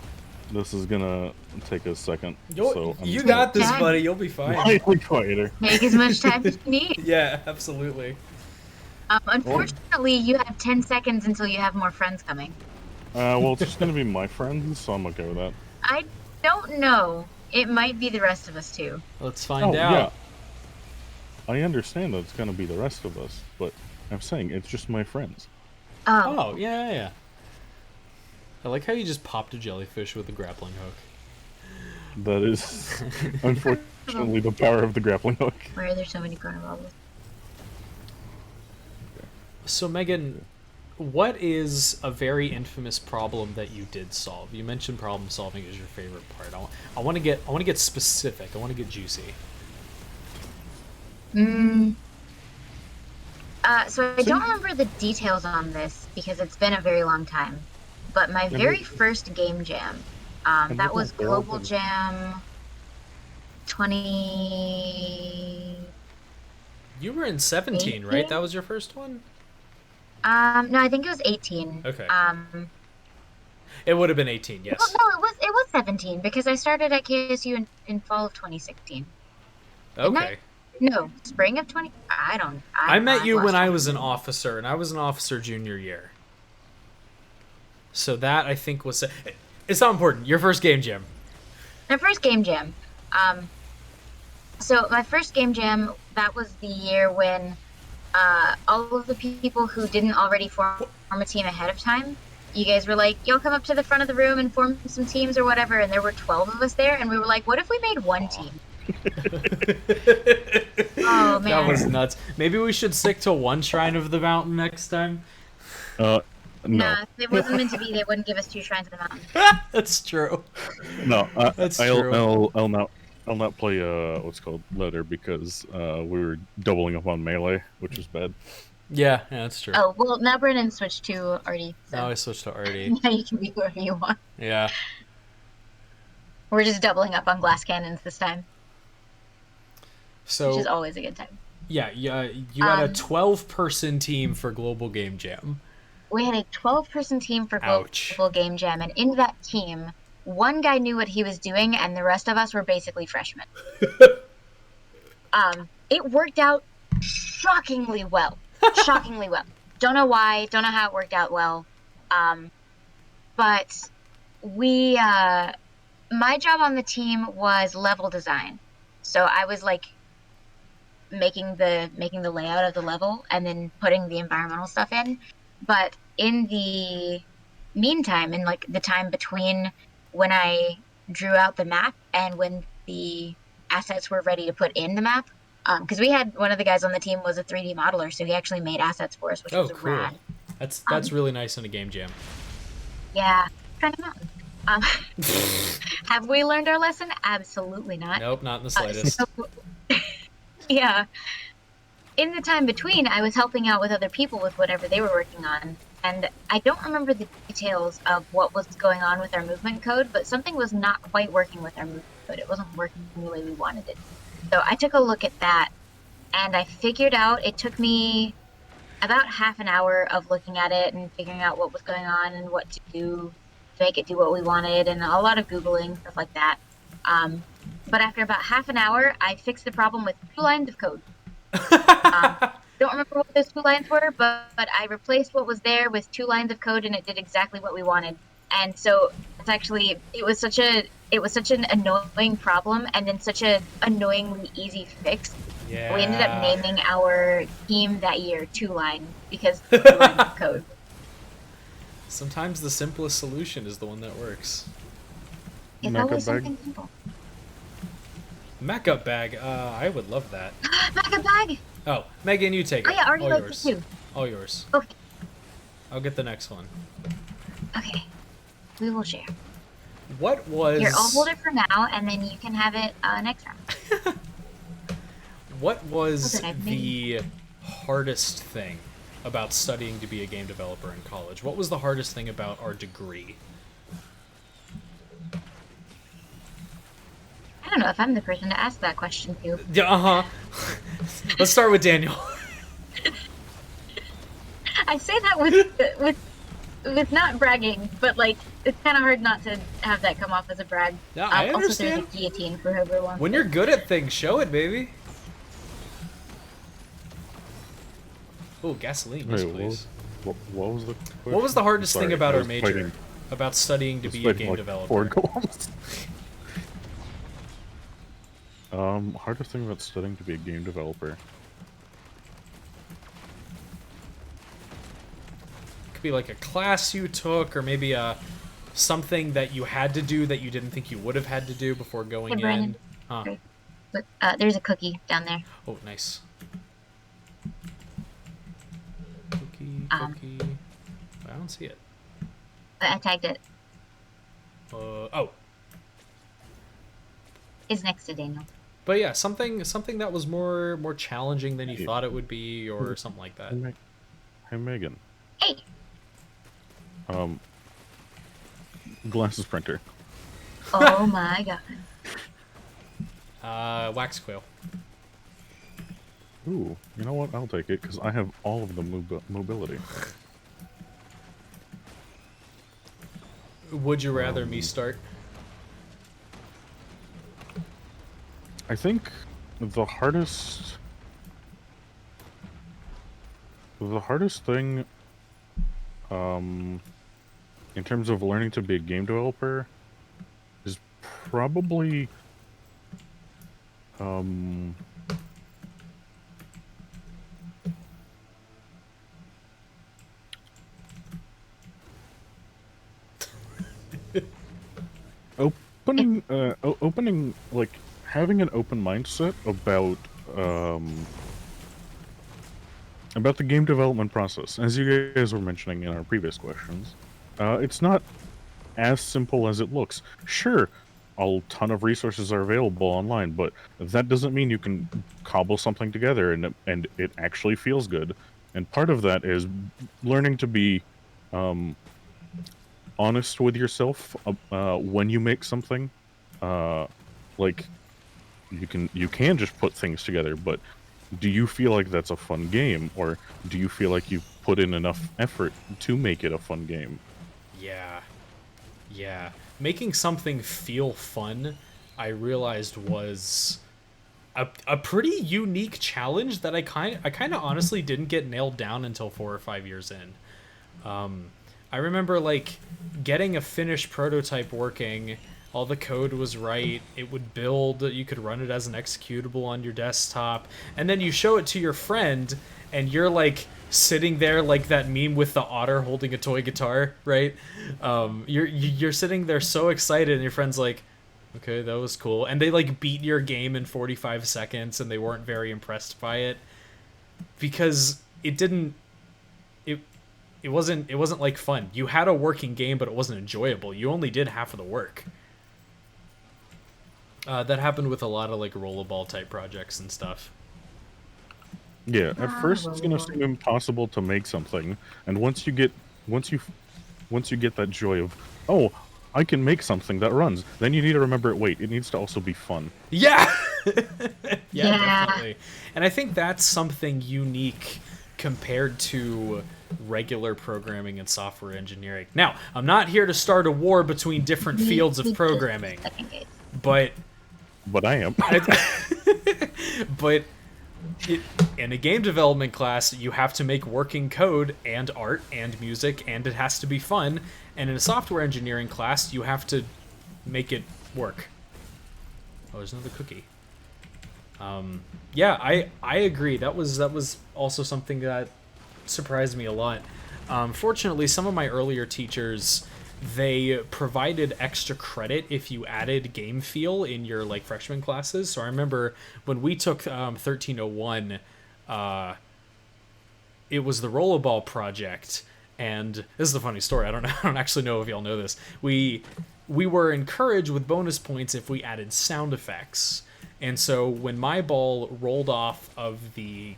This is gonna take a second. So You got this, buddy. You'll be fine. Slightly quieter. Take as much time as you need. Yeah, absolutely. Unfortunately, you have 10 seconds until you have more friends coming. Well, it's just gonna be my friends, so I'm okay with that. I don't know. It might be the rest of us too. Let's find out. Yeah. I understand that it's gonna be the rest of us, but I'm saying it's just my friends. Oh, yeah. I like how you just popped a jellyfish with a grappling hook. That is, unfortunately, the power of the grappling hook. Why are there so many Chronobaubles? So, Megan, what is a very infamous problem that you did solve? You mentioned problem solving is your favorite part. I want to get specific. I want to get juicy. So I don't remember the details on this because it's been a very long time. But my very first game jam, that was Global Jam 20... You were in 17, right? That was your first one? No, I think it was 18. Okay. It would have been 18, yes. Well, no, it was 17 because I started at KSU in fall of 2016. Okay. No, spring of 20... I met you when I was an officer, and I was an officer junior year. So that, I think, was... It's not important. Your first game jam. My first game jam. So my first game jam, that was the year when all of the people who didn't already form a team ahead of time, you guys were like, you'll come up to the front of the room and form some teams or whatever, and there were 12 of us there, and we were like, what if we made one team? Oh, man. That was nuts. Maybe we should stick to one Shrine of the Mountain next time. No. Nah, if it wasn't meant to be, they wouldn't give us 2 Shrines of the Mountain. That's true. No, That's true. I'll not play what's called leather because we were doubling up on melee, which is bad. Yeah, that's true. Oh, well, now Brennan switched to Artie. So. Now I switched to Artie. Now you can be whoever you want. Yeah. We're just doubling up on glass cannons this time. So, which is always a good time. Yeah, you had a 12-person team for Global Game Jam. We had a 12-person team for Global Game Jam, and in that team, one guy knew what he was doing, and the rest of us were basically freshmen. It worked out shockingly well. Shockingly well. Don't know why, don't know how it worked out well. But we, my job on the team was level design. So I was like making the layout of the level and then putting the environmental stuff in. But in the meantime, in like the time between when I drew out the map and when the assets were ready to put in the map, because we had one of the guys on the team was a 3D modeler, so he actually made assets for us, which was cool. rad. That's really nice in a game jam. Yeah, kind of mountain. Have we learned our lesson? Absolutely not. Nope, not in the slightest. Yeah. In the time between, I was helping out with other people with whatever they were working on, and I don't remember the details of what was going on with our movement code, but something was not quite working with our movement code. It wasn't working the way we wanted it. So I took a look at that, and I figured out, it took me about half an hour of looking at it and figuring out what was going on and what to do to make it do what we wanted, and a lot of Googling, stuff like that. But after about half an hour, I fixed the problem with 2 lines of code. Don't remember what those 2 lines were, but I replaced what was there with 2 lines of code, and it did exactly what we wanted. And so it's actually it was such an annoying problem, and then such an annoyingly easy fix. Yeah. We ended up naming our team that year 2 Line because 2 lines of code. Sometimes the simplest solution is the one that works. It's Mecha always bag. something simple. Mecha bag. I would love that. Mecha bag. Oh, Megan, you take it. Oh yeah, I already All liked yours. it too. All yours. Okay. I'll get the next one. Okay. We will share. What was... Here, I'll hold it for now, and then you can have it next round. What was Okay, I've the hardest thing about studying to be a game developer in college? What was the hardest thing about our degree? I don't know if I'm the person to ask that question to. Yeah, uh-huh. Let's start with Daniel. I say that with not bragging, but like it's kind of hard not to have that come off as a brag. Yeah, I Also, understand. there's a guillotine for whoever wants. When you're good at things, show it, baby. Oh, gasoline, yes, Wait, please. what was the question? What was the hardest Sorry, thing about I our was major? fighting- About studying to I was be a fighting, game like, developer? 4 goals. Hardest thing about studying to be a game developer. Could be like a class you took, or maybe something that you had to do that you didn't think you would have had to do before going Hey, Brandon. in. Huh. Sorry. Look, there's a cookie down there. Oh, nice. Cookie. I don't see it. I tagged it. Oh. It's next to Daniel. But yeah, something that was more challenging than you Hey. thought it would be, or something like that. Hey, Megan. Hey. Glasses printer. Oh my god. Wax quill. Ooh, you know what? I'll take it because I have all of the mobility. Would you rather me start? I think the hardest thing, in terms of learning to be a game developer, is probably, opening, like, having an open mindset about the game development process. As you guys were mentioning in our previous questions, it's not as simple as it looks. Sure, a ton of resources are available online, but that doesn't mean you can cobble something together and it actually feels good. And part of that is learning to be honest with yourself when you make something. Like, you can just put things together, but do you feel like that's a fun game, or do you feel like you've put in enough effort to make it a fun game? Yeah. Making something feel fun, I realized was a pretty unique challenge that I kind of honestly didn't get nailed down until 4 or 5 years in. I remember like getting a finished prototype working. All the code was right. It would build. You could run it as an executable on your desktop, and then you show it to your friend, and you're like sitting there like that meme with the otter holding a toy guitar, right? You're sitting there so excited, and your friend's like, "Okay, that was cool," and they like beat your game in 45 seconds, and they weren't very impressed by it because it didn't. It wasn't like fun. You had a working game, but it wasn't enjoyable. You only did half of the work. That happened with a lot of like rollerball type projects and stuff. Yeah, at first it's gonna seem impossible to make something, and once you get that joy of, oh, I can make something that runs, then you need to remember, wait, it needs to also be fun. Yeah. Yeah. Definitely. And I think that's something unique compared to regular programming and software engineering. Now, I'm not here to start a war between different fields of programming, but I am. but in a game development class, you have to make working code and art and music, and it has to be fun. And in a software engineering class, you have to make it work. Oh, there's another cookie. Yeah, I agree. That was also something that surprised me a lot. Fortunately, some of my earlier teachers, they provided extra credit if you added game feel in your like freshman classes. So I remember when we took 1301, it was the Rollerball project, and this is a funny story. I don't actually know if y'all know this. We were encouraged with bonus points if we added sound effects. And so when my ball rolled off of the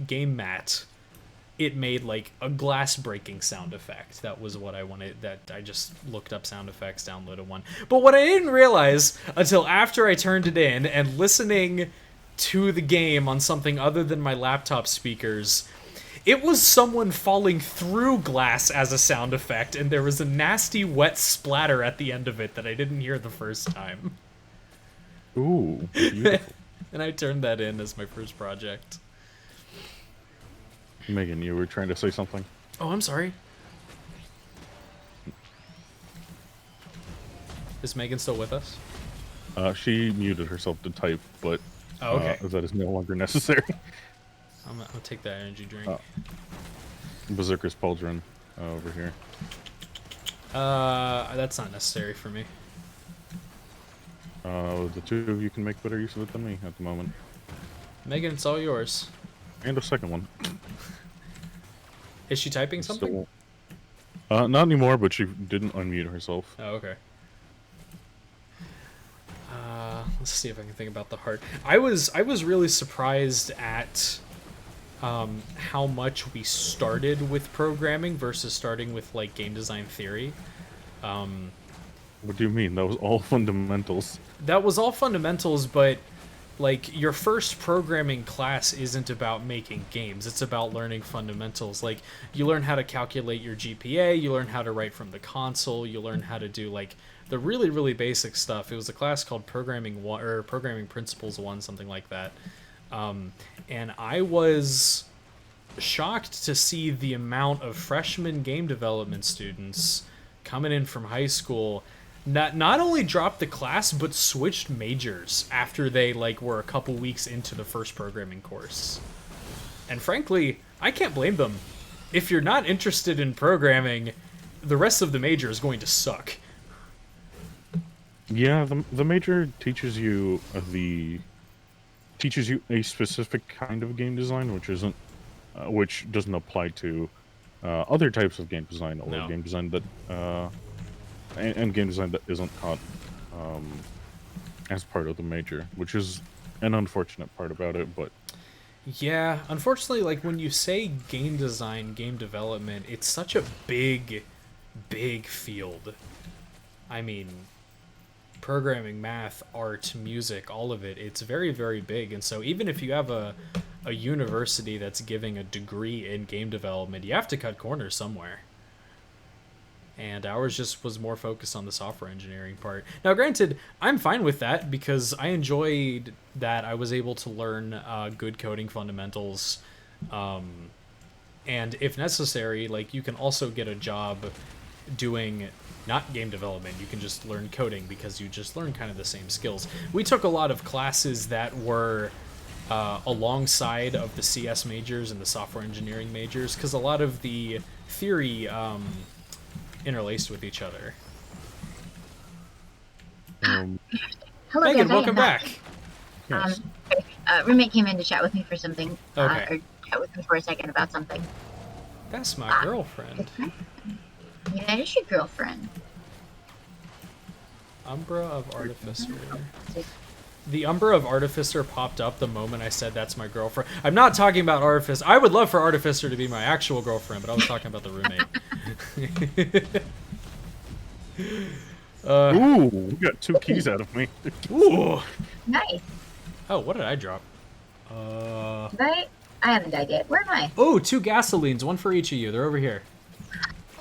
game mat, it made like a glass breaking sound effect. That was what I wanted. That I just looked up sound effects, downloaded one. But what I didn't realize until after I turned it in and listening to the game on something other than my laptop speakers, it was someone falling through glass as a sound effect, and there was a nasty wet splatter at the end of it that I didn't hear the first time. Ooh, beautiful. And I turned that in as my first project. Megan, you were trying to say something? Oh, I'm sorry. Is Megan still with us? She muted herself to type, but okay. That is no longer necessary. I'll take that energy drink. Berserker's Pauldron over here. That's not necessary for me. The two of you can make better use of it than me at the moment. Megan, it's all yours. And a second one. Is she typing something? Not anymore, but she didn't unmute herself. Oh, okay. Let's see if I can think about the heart. I was really surprised at how much we started with programming versus starting with like game design theory. What do you mean? That was all fundamentals. That was all fundamentals, but like your first programming class isn't about making games. It's about learning fundamentals. Like you learn how to calculate your GPA, you learn how to write from the console, you learn how to do like the really, really basic stuff. It was a class called Programming 1 or Programming Principles 1, something like that. And I was shocked to see the amount of freshman game development students coming in from high school not only dropped the class but switched majors after they like were a couple weeks into the first programming course. And frankly, I can't blame them. If you're not interested in programming, the rest of the major is going to suck. Yeah, the major teaches you a specific kind of game design, which doesn't apply to other types of game design, or game design that and game design that isn't taught as part of the major, which is an unfortunate part about it. But yeah, unfortunately, like when you say game design, game development, it's such a big field. I mean, programming, math, art, music, all of it, it's very, very big. And so even if you have a university that's giving a degree in game development, you have to cut corners somewhere. And ours just was more focused on the software engineering part. Now, granted, I'm fine with that because I enjoyed that I was able to learn good coding fundamentals. And if necessary, like you can also get a job doing not game development. You can just learn coding because you just learn kind of the same skills. We took a lot of classes that were alongside of the CS majors and the software engineering majors because a lot of the theory interlaced with each other. Hello, Megan, guys, welcome back. yes. Roommate came in to chat with me for something. Okay. Or chat with me for a second about something. That's my girlfriend. Yeah, that is your girlfriend. Umbra of Artificer. The Umbra of Artificer popped up the moment I said that's my girlfriend. I'm not talking about Artificer. I would love for Artificer to be my actual girlfriend, but I was talking about the roommate. Ooh, we got 2 keys out of me. Ooh. Nice. Oh, what did I drop? Right? I haven't died yet. Where am I? Oh, 2 gasolines, 1 for each of you. They're over here.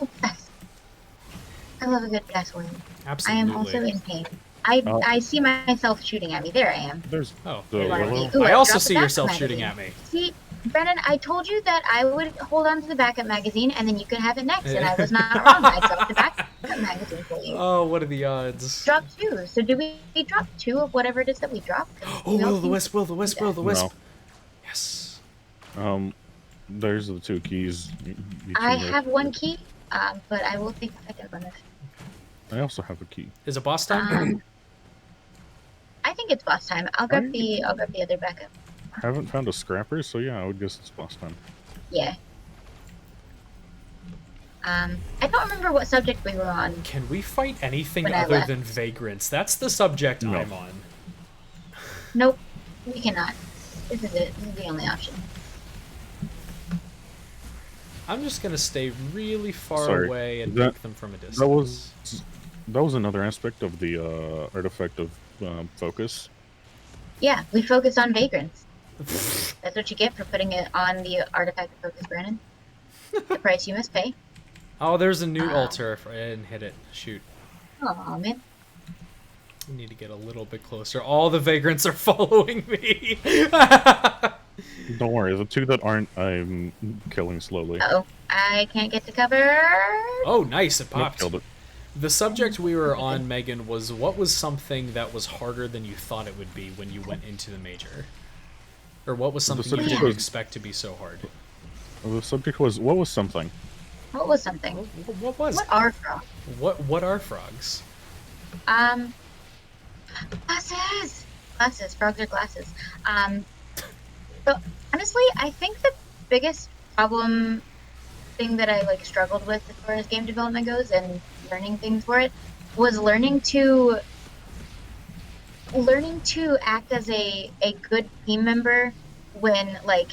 Oh, yes. I love a good gasoline. Absolutely. I am also in pain. I see myself shooting at me. There I am. There's Oh, the there you are. willow. Ooh, I I also dropped the see backup yourself magazine. shooting at me. See, Brennan, I told you that I would hold on to the backup magazine and then you could have it next, and I was not wrong. I dropped the backup magazine for you. Oh, what are the odds? Drop 2. So do we drop 2 of whatever it is that we drop? Oh, will the wisp, will the wisp, will the wisp. No. Yes. There's the 2 keys. You I can have 1 key, but I will take the second bonus. I also have a key. Is it boss time? I think it's boss time. I'll grab the other backup. Haven't found a scrapper, so yeah, I would guess it's boss time. Yeah. I don't remember what subject we were on. Can we fight anything When I other left. than vagrants? That's the subject No. I'm on. Nope, we cannot. This is it. This is the only option. I'm just gonna stay really far Sorry, away and that- make them from a distance. That was another aspect of the artifact of focus. Yeah, we focus on vagrants. That's what you get for putting it on the artifact of focus, Brandon. The price you must pay. Oh, there's a new altar. If I didn't hit it. Shoot. Oh man. We need to get a little bit closer. All the vagrants are following me. Don't worry, the 2 that aren't, I'm killing slowly. Uh oh, I can't get to cover. Oh, nice. It Yep, popped. killed it. The subject we were on, Megan, was what was something that was harder than you thought it would be when you went into the major? Or what was something you subject didn't was- expect to be so hard? The subject was, what was something? What was something? What was? What are frogs? What are frogs? Glasses. Glasses. Frogs are glasses. But honestly, I think the biggest problem thing that I like struggled with as far as game development goes and learning things for it was learning to act as a good team member when like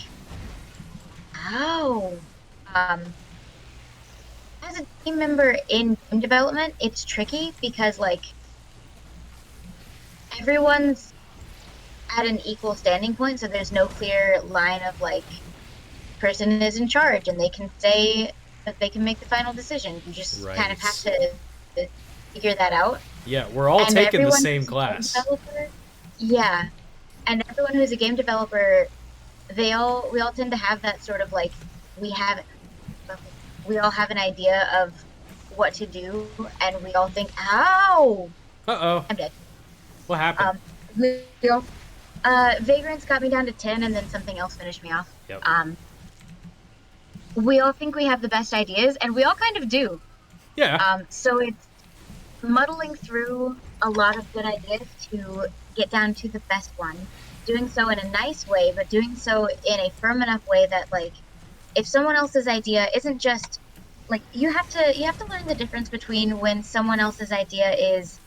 as a team member in game development, it's tricky because like everyone's at an equal standing point, so there's no clear line of like person is in charge and they can say that they can make the final decision. You just kind of have to figure that out. Yeah, we're all And taking the everyone same who's a game class. developer- yeah, and everyone who's a game developer, we all tend to have that sort of like we all have an idea of what to do, and we all think, "Ow, Uh-oh. I'm dead." What happened? Vagrants got me down to 10, and then something else finished me off. Yep. We all think we have the best ideas, and we all kind of do. Yeah. So it's muddling through a lot of good ideas to get down to the best one. Doing so in a nice way, but doing so in a firm enough way that, like, if someone else's idea isn't just like you have to learn the difference between when someone else's idea is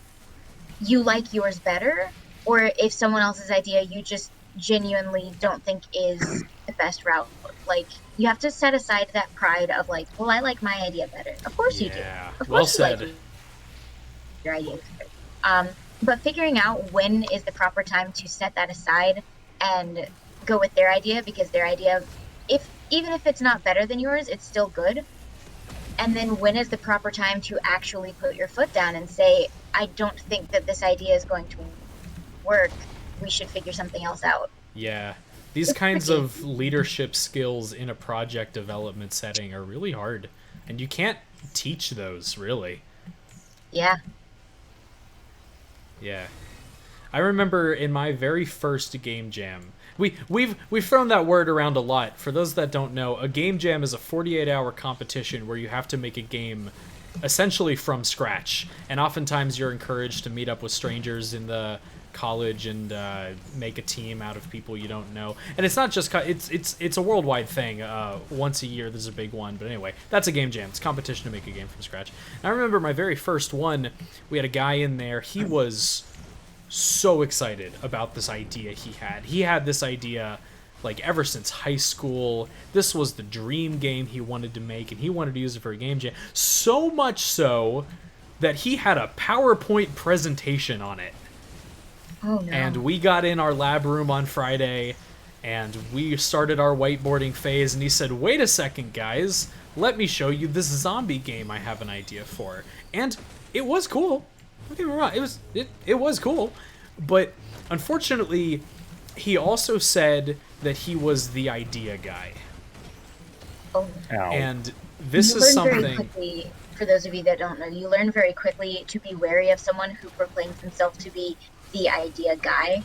you like yours better, or if someone else's idea you just genuinely don't think is the best route. Like, you have to set aside that pride of like, well, I like my idea better. Of course you do. Yeah. Of Well course you like said. your idea better. But figuring out when is the proper time to set that aside and go with their idea, because their idea, even if it's not better than yours, it's still good. And then when is the proper time to actually put your foot down and say, I don't think that this idea is going to work. We should figure something else out. Yeah. These kinds of leadership skills in a project development setting are really hard. And you can't teach those, really. Yeah. Yeah. I remember in my very first game jam, we've thrown that word around a lot. For those that don't know, a game jam is a 48-hour competition where you have to make a game essentially from scratch. And oftentimes you're encouraged to meet up with strangers in the college and make a team out of people you don't know. And it's not just it's a worldwide thing. Once a year there's a big one, but anyway, that's a game jam. It's a competition to make a game from scratch. And I remember my very first one, we had a guy in there. He was so excited about this idea he had this idea like ever since high school. This was the dream game he wanted to make, and he wanted to use it for a game jam, so much so that he had a PowerPoint presentation on it. Oh no. And we got in our lab room on Friday, And we started our whiteboarding phase, and he said, wait a second, guys. Let me show you this zombie game I have an idea for. And it was cool. Don't get me wrong, it was cool. But unfortunately, he also said that he was the idea guy. Oh. Ow. And this You is learn very something... quickly, for those of you that don't know, you learn very quickly to be wary of someone who proclaims himself to be the idea guy,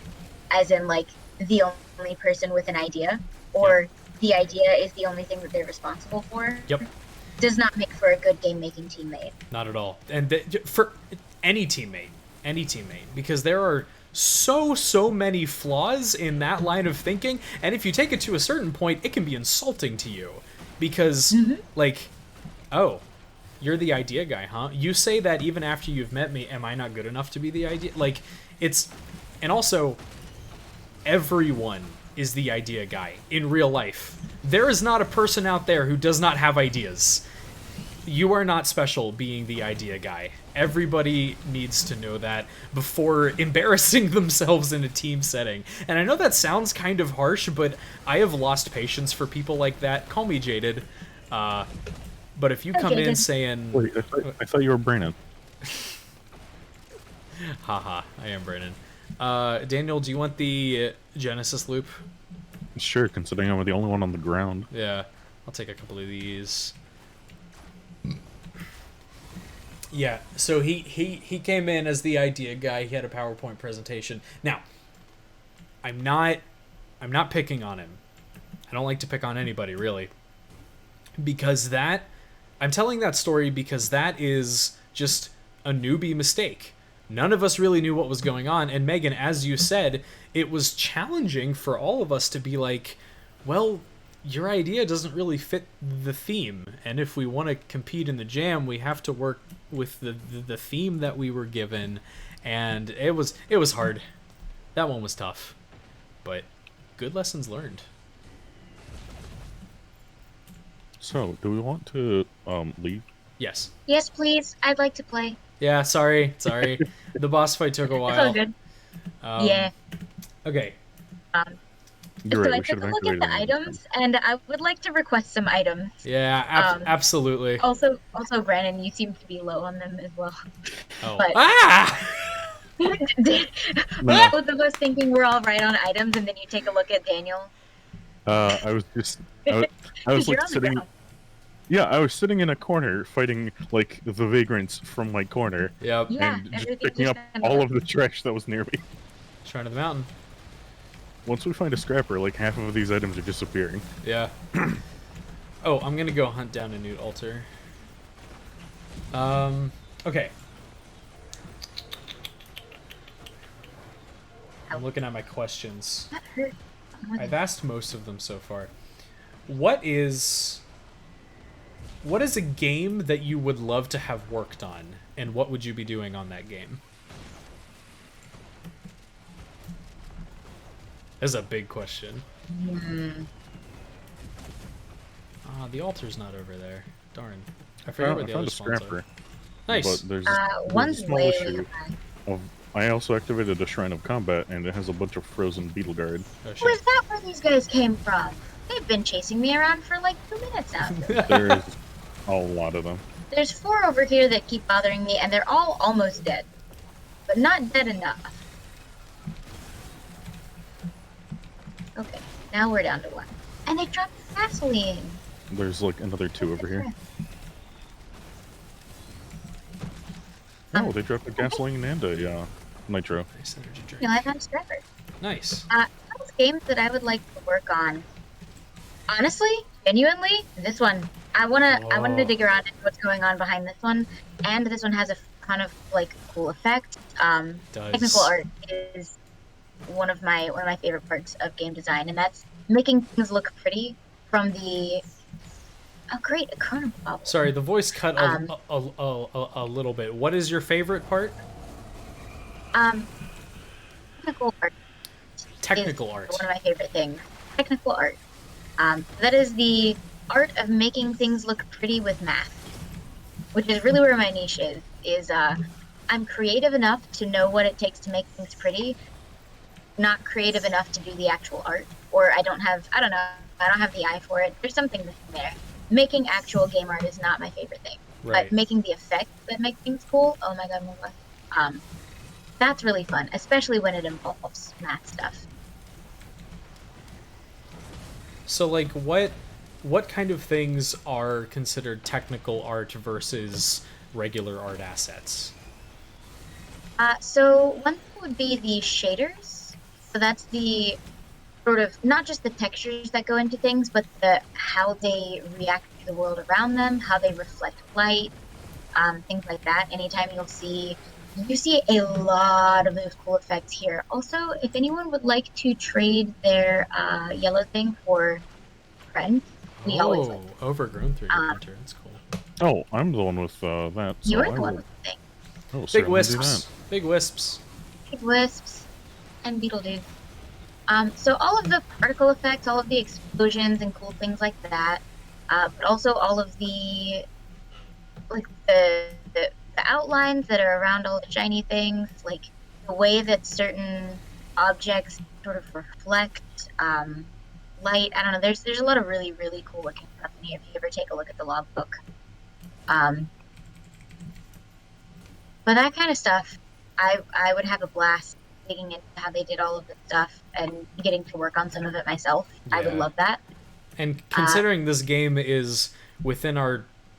as in, like, the only person with an idea, or the idea is the only thing that they're responsible for. Yep. Does not make for a good game-making teammate. Not at all. And for any teammate, because there are so many flaws in that line of thinking, and if you take it to a certain point, it can be insulting to you. Because, like, oh, you're the idea guy, huh? You say that even after you've met me, am I not good enough to be the idea? Like, it's... And also, everyone is the idea guy in real life. There is not a person out there who does not have ideas. You are not special being the idea guy. Everybody needs to know that before embarrassing themselves in a team setting. And I know that sounds kind of harsh, but I have lost patience for people like that. Call me jaded. But if you come in saying... Wait, I thought you were Brandon. Haha, I am Brandon. Daniel, do you want the Genesis loop? Sure, considering I'm the only one on the ground. Yeah, I'll take a couple of these. Yeah, so he came in as the idea guy. He had a PowerPoint presentation. Now, I'm not picking on him. I don't like to pick on anybody, really. Because I'm telling that story because that is just a newbie mistake. None of us really knew what was going on, and Megan, as you said, it was challenging for all of us to be like, well, your idea doesn't really fit the theme, and if we want to compete in the jam, we have to work with the theme that we were given, and it was hard. That one was tough, but good lessons learned. So, do we want to leave? Yes. Yes, please. I'd like to play. Yeah, sorry. The boss fight took a while. It's all good. Yeah. Okay. You're So right, I we should took have a look at the activated items, and I would like to request some items. Yeah, absolutely. Also, Brandon, you seem to be low on them as well. Oh. But No. both of us thinking we're all right on items, and then you take a look at Daniel. I was You're like on the sitting. ground. Yeah, I was sitting in a corner fighting like the vagrants from my corner Yep. Yeah, and just everything's picking up just kind all of- of the trash that was near me. Shrine of the Mountain. Once we find a scrapper, like half of these items are disappearing. Yeah. Oh, I'm gonna go hunt down a Newt altar. Okay. I'm looking at my questions. That hurt. I've asked most of them so far. What is a game that you would love to have worked on, and what would you be doing on that game? That's a big question. The altar's not over there. Darn. I forget where I the found other a spawns scrapper. are. Nice. But there's One's a small way issue high. of I also activated a Shrine of Combat, and it has a bunch of frozen beetle guard. Oh, Where's shit. that where these guys came from? They've been chasing me around for like 2 minutes now. There's a lot of them. There's 4 over here that keep bothering me, and they're all almost dead. But not dead enough. Okay, now we're down to 1. And they dropped gasoline. There's like another 2 over here. Oh, they dropped a gasoline and a nitro. Nice energy drink. You know, I found a scrapper. Nice. Those games that I would like to work on. Honestly, genuinely, this one. I wanna Oh. dig around at what's going on behind this one, and this one has a ton of like cool effects. Does. Technical art is one of my favorite parts of game design, and that's making things look pretty from the. Oh great, a Chronobaubles. Sorry, the voice cut a little bit. What is your favorite part? Technical art. Technical is art. one of my favorite things. Technical art. That is the art of making things look pretty with math, which is really where my niche is. I'm creative enough to know what it takes to make things pretty, not creative enough to do the actual art. or I don't have the eye for it. There's something missing there. Making actual game art is not my favorite thing, Right. but making the effects that make things cool, oh my god, that's really fun, especially when it involves math stuff. So, like, what kind of things are considered technical art versus regular art assets? So one thing would be the shaders. So that's the sort of not just the textures that go into things, but how they react to the world around them, how they reflect light, things like that. Anytime you see a lot of those cool effects here. Also, if anyone would like to trade their yellow thing for friends, we always like. Overgrown 3D printer. That's cool. Oh, I'm the one with that. So You're the one with the thing. Oh, Big wisps. Big wisps. Big wisps and beetle dudes. So all of the particle effects, all of the explosions and cool things like that, but also all of the outlines that are around all the shiny things, like the way that certain objects sort of reflect light. I don't know. There's a lot of really, really cool looking stuff in here. If you ever take a look at the logbook, but that kind of stuff, I would have a blast digging into how they did all of this stuff and getting to work on some of it myself. Yeah. I would love that. And considering this game is within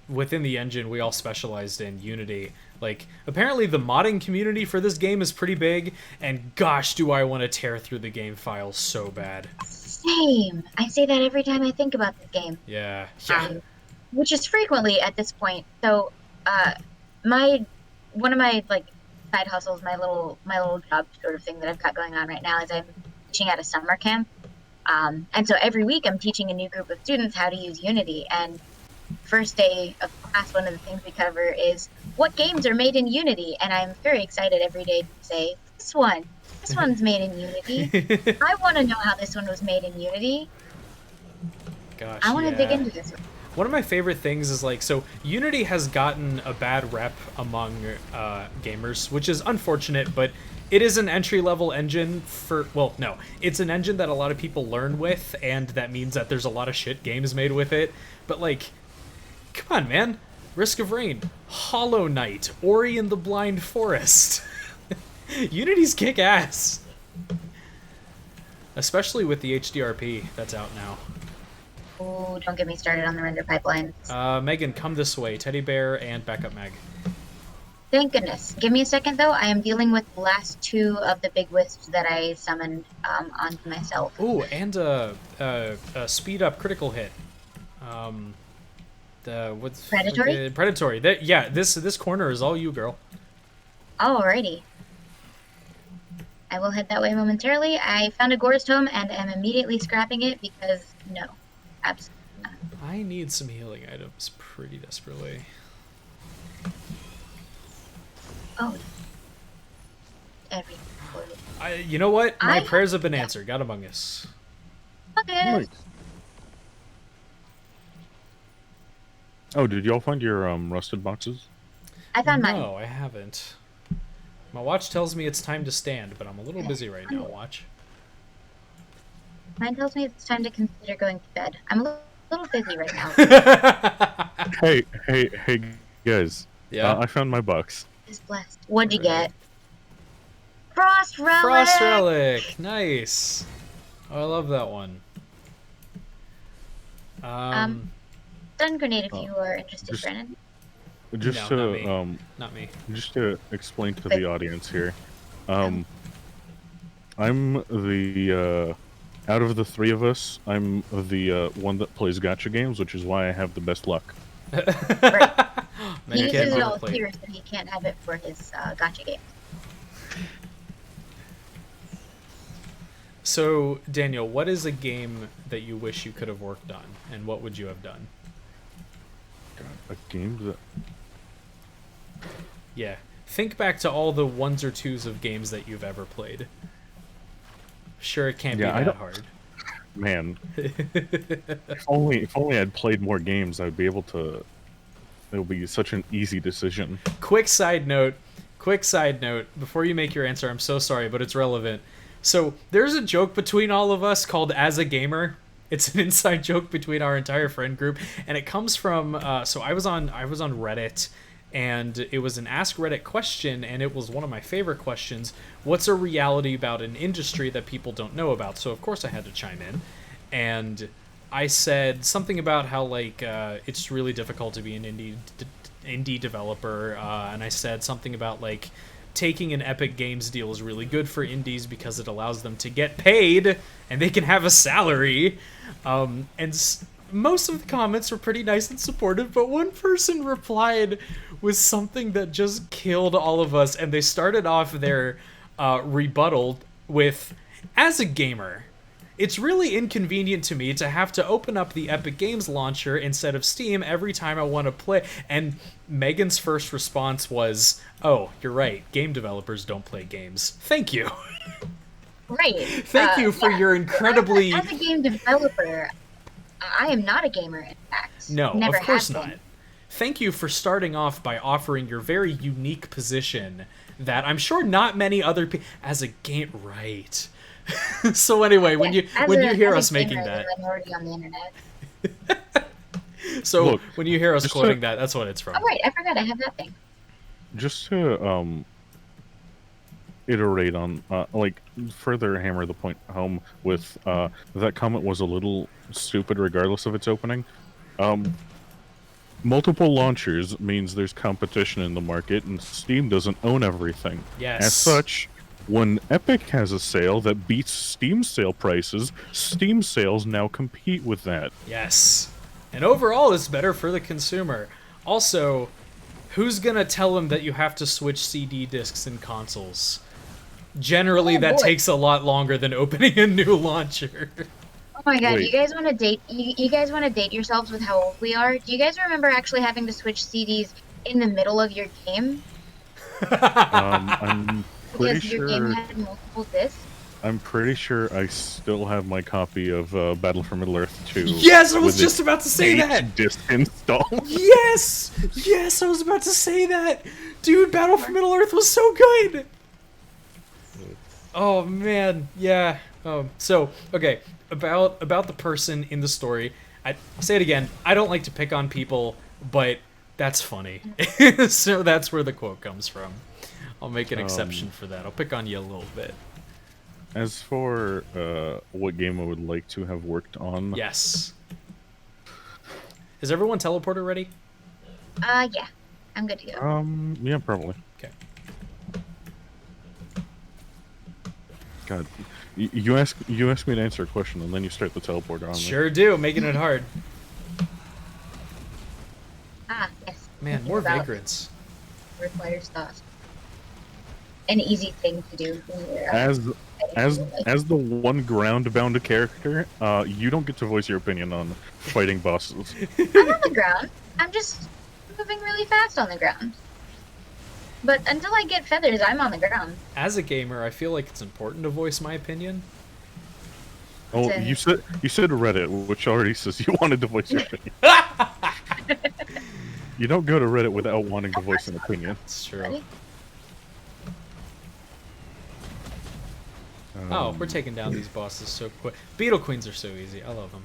the engine we all specialized in, Unity, like, apparently the modding community for this game is pretty big, and gosh, do I want to tear through the game files so bad. Same. I say that every time I think about this game. Yeah. Which is frequently at this point. So, one of my side hustles, my little job sort of thing that I've got going on right now is I'm teaching at a summer camp. And so every week I'm teaching a new group of students how to use Unity. And first day of class, one of the things we cover is what games are made in Unity. And I'm very excited every day to say, this one's made in Unity. I want to know how this one was made in Unity. Gosh, I want to dig into this one. One of my favorite things is, like, so Unity has gotten a bad rep among gamers, which is unfortunate, but it is an entry-level engine it's an engine that a lot of people learn with, and that means that there's a lot of shit games made with it. But, like, come on, man. Risk of Rain, Hollow Knight, Ori and the Blind Forest. Unity's kick-ass. Especially with the HDRP that's out now. Oh, don't get me started on the render pipelines. Megan, come this way. Teddy Bear and Backup Meg. Thank goodness. Give me a second, though. I am dealing with the last two of the big wisps that I summoned onto myself. Ooh, and a speed-up critical hit. Predatory? Predatory. This corner is all you, girl. Alrighty. I will head that way momentarily. I found a Gore's Tome and am immediately scrapping it because, no. Absolutely not. I need some healing items pretty desperately. Oh. You know what? My prayers have been answered. Got Among Us. Okay. Nice. Oh, did y'all find your rusted boxes? I found mine. No, I haven't. My watch tells me it's time to stand, but I'm a little busy right now, watch. Mine tells me it's time to consider going to bed. I'm a little busy right now. Hey, guys. Yeah. I found my box. Is blessed. What'd you get? Frost Relic! Frost Relic! Nice! Oh, I love that one. Stun Grenade if you are interested, Brennan. Just no, not me. Just to explain to the audience here, I'm the out of the three of us, I'm the one that plays gacha games, which is why I have the best luck. Right. He uses it all here, so he can't have it for his gacha game. So, Daniel, what is a game that you wish you could have worked on, and what would you have done? A game that... Yeah. Think back to all the ones or twos of games that you've ever played. Sure, it can't be that hard. Man. if only I'd played more games, I'd be able to... It would be such an easy decision. Quick side note, before you make your answer, I'm so sorry, but it's relevant. So there's a joke between all of us called "As a Gamer." It's an inside joke between our entire friend group, and it comes from. So I was on Reddit, and it was an Ask Reddit question, and it was one of my favorite questions. What's a reality about an industry that people don't know about? So of course I had to chime in, and I said something about how like it's really difficult to be an indie developer, and I said something about like taking an Epic Games deal is really good for indies because it allows them to get paid and they can have a salary. Most of the comments were pretty nice and supportive, but one person replied with something that just killed all of us, and they started off their rebuttal with, "As a gamer, it's really inconvenient to me to have to open up the Epic Games launcher instead of Steam every time I want to play." And Megan's first response was, "Oh, you're right. Game developers don't play games. Thank you." Right. Thank you for your incredibly... As a game developer, I am not a gamer, in fact. No, Never of course have been. not. Thank you for starting off by offering your very unique position that I'm sure not many other people... As a game... Right. So anyway, when you hear us making that... I'm already on the internet. So Look, when you hear us quoting that, that's what it's from. Oh, right. I forgot I have that thing. Just to iterate on, like, further hammer the point home with that comment was a little stupid regardless of its opening. Multiple launchers means there's competition in the market, and Steam doesn't own everything. Yes. As such, when Epic has a sale that beats Steam sale prices, Steam sales now compete with that. Yes. And overall, it's better for the consumer. Also, who's gonna tell them that you have to switch CD discs in consoles? Generally, that takes a lot longer than opening a new launcher. Oh my god, Wait. you guys want to date? You guys want to date yourselves with how old we are? Do you guys remember actually having to switch CDs in the middle of your game I'm pretty because your game sure. had multiple discs? I'm pretty sure I still have my copy of Battle for Middle-earth 2. Yes, I was with just its about to say that! 8-disc installed. Yes! Yes, I was about to say that! Dude, Battle for Middle-earth was so good! Oh, man, yeah. So, okay, about the person in the story. I'll say it again, I don't like to pick on people, but that's funny. So that's where the quote comes from. I'll make an exception for that. I'll pick on you a little bit. As for what game I would like to have worked on, Yes. Is everyone teleporter ready? Yeah. I'm good to go. yeah, probably. Okay. God, you ask me to answer a question and then you start the teleporter on me. Sure do, making it hard. Ah, yes. Man, Thinking more about vagrants. requires thought. An easy thing to do when you're As the one ground-bound character, you don't get to voice your opinion on fighting bosses. I'm on the ground. I'm just moving really fast on the ground. But until I get feathers, I'm on the ground. As a gamer, I feel like it's important to voice my opinion. Oh, you said Reddit, which already says you wanted to voice your opinion. You don't go to Reddit without wanting to voice an opinion. It's true. Ready? Oh, we're taking down these bosses so quick. Beetle Queens are so easy. I love them.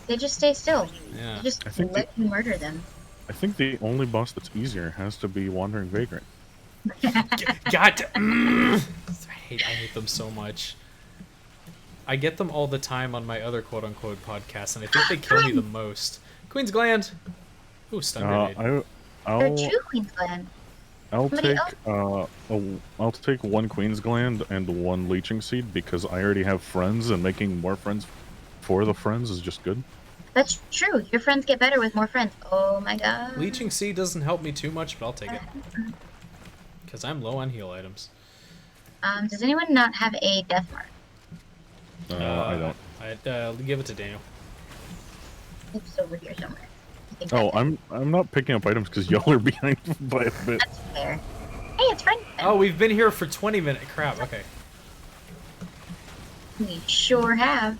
They just stay still. Yeah. You just I think let you murder them. I think the only boss that's easier has to be Wandering Vagrant. God, I hate them so much. I get them all the time on my other quote-unquote podcasts, and I think they kill me the most. Queen's Gland. Ooh, stun grenade. They're true Queen's Gland. I'll Somebody take one Queen's Gland and one Leeching Seed because I already have friends, and making more friends for the friends is just good. That's true. Your friends get better with more friends. Oh my god. Leeching Seed doesn't help me too much, but I'll take it. Because I'm low on heal items. Does anyone not have a death mark? I don't. I'd give it to Daniel. It's over here somewhere. I think Oh, that's I'm not picking up items because y'all are behind by a bit. That's fair. Hey, it's friend. Oh, we've been here for 20 minutes. Crap, okay. We sure have.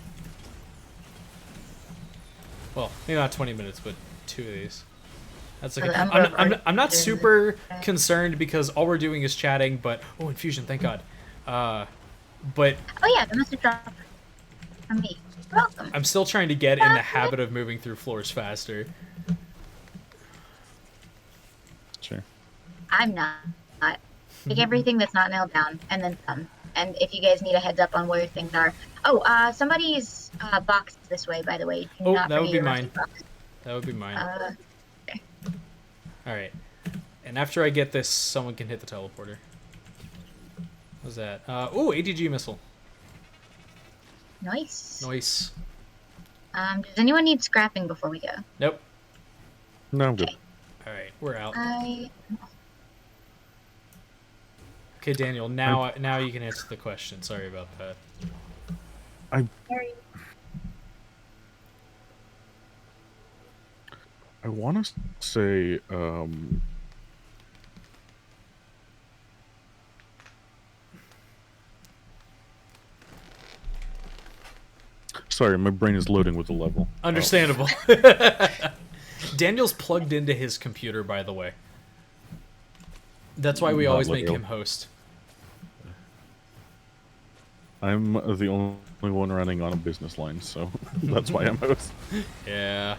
Well, maybe not 20 minutes, but 2 of these. That's okay. Okay, I'm not super concerned because all we're doing is chatting, but... Oh, infusion, thank God. But Oh yeah, the message dropped from me. You're welcome. I'm still trying to get in the habit of moving through floors faster. Sure. I'm not. Take everything that's not nailed down, and then some. And if you guys need a heads up on where things are. Oh, somebody's box is this way, by the way. Do Oh, not that would forget be your mine. rusty box. That would be mine. Okay. Alright. And after I get this, someone can hit the teleporter. What's that? Oh, ADG missile. Nice. Nice. Does anyone need scrapping before we go? Nope. No, I'm good. Okay. Alright, we're out. Okay, Daniel, now you can answer the question. Sorry about that. I want to say, sorry, my brain is loading with the level. Understandable. Daniel's plugged into his computer, by the way. That's why we Not always make literal. him host. I'm the only one running on a business line, so that's why I'm host. Yeah.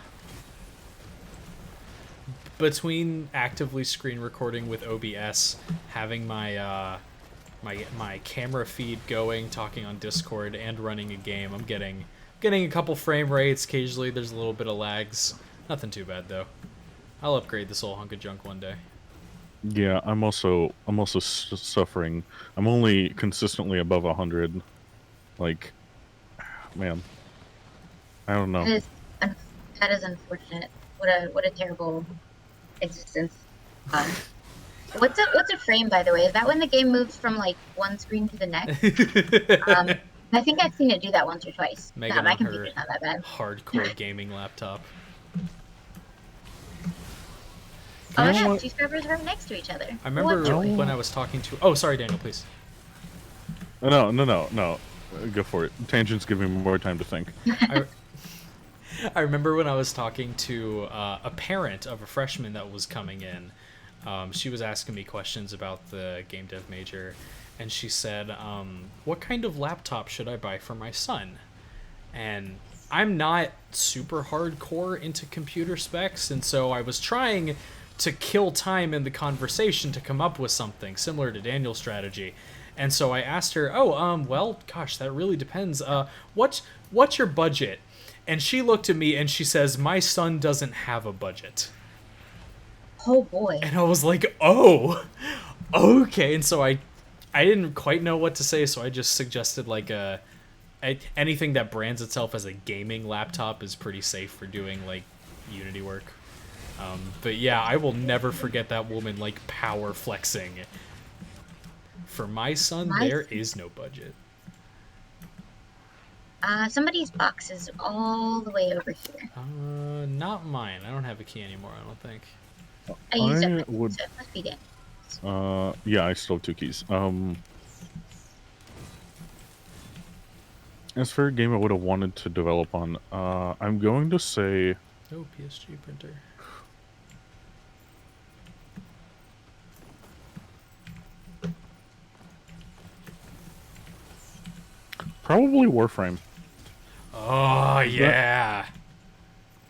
Between actively screen recording with OBS, having my my camera feed going, talking on Discord, and running a game, I'm getting a couple frame rates. Occasionally, there's a little bit of lags. Nothing too bad though. I'll upgrade this old hunk of junk one day. Yeah, I'm also suffering. I'm only consistently above 100. Like, man, I don't know. That is unfortunate. What a terrible existence. What's a frame, by the way? Is that when the game moves from like one screen to the next? I think I've seen it do that once or twice. Megan My on her computer's not that bad. hardcore gaming laptop. Oh You know yeah, what? two servers right next to each other. I remember What joy. when I was talking to... Oh, sorry, Daniel, please. No. Go for it. Tangents give me more time to think. I remember when I was talking to a parent of a freshman that was coming in. She was asking me questions about the game dev major, and she said, what kind of laptop should I buy for my son? And I'm not super hardcore into computer specs, and so I was trying to kill time in the conversation to come up with something similar to Daniel's strategy. And so I asked her, well, gosh, that really depends. What's your budget? And she looked at me and she says, my son doesn't have a budget. Oh boy. And I was like, oh, okay. And so I didn't quite know what to say, so I just suggested like anything that brands itself as a gaming laptop is pretty safe for doing like Unity work. But yeah, I will never forget that woman like power flexing. For my son, there is no budget. Somebody's box is all the way over here. Not mine. I don't have a key anymore, I don't think. I used it, would. so it must be dead. Yeah, I still have 2 keys. As for a game I would have wanted to develop on, I'm going to say... Oh, PSG printer. Probably Warframe. Oh, yeah.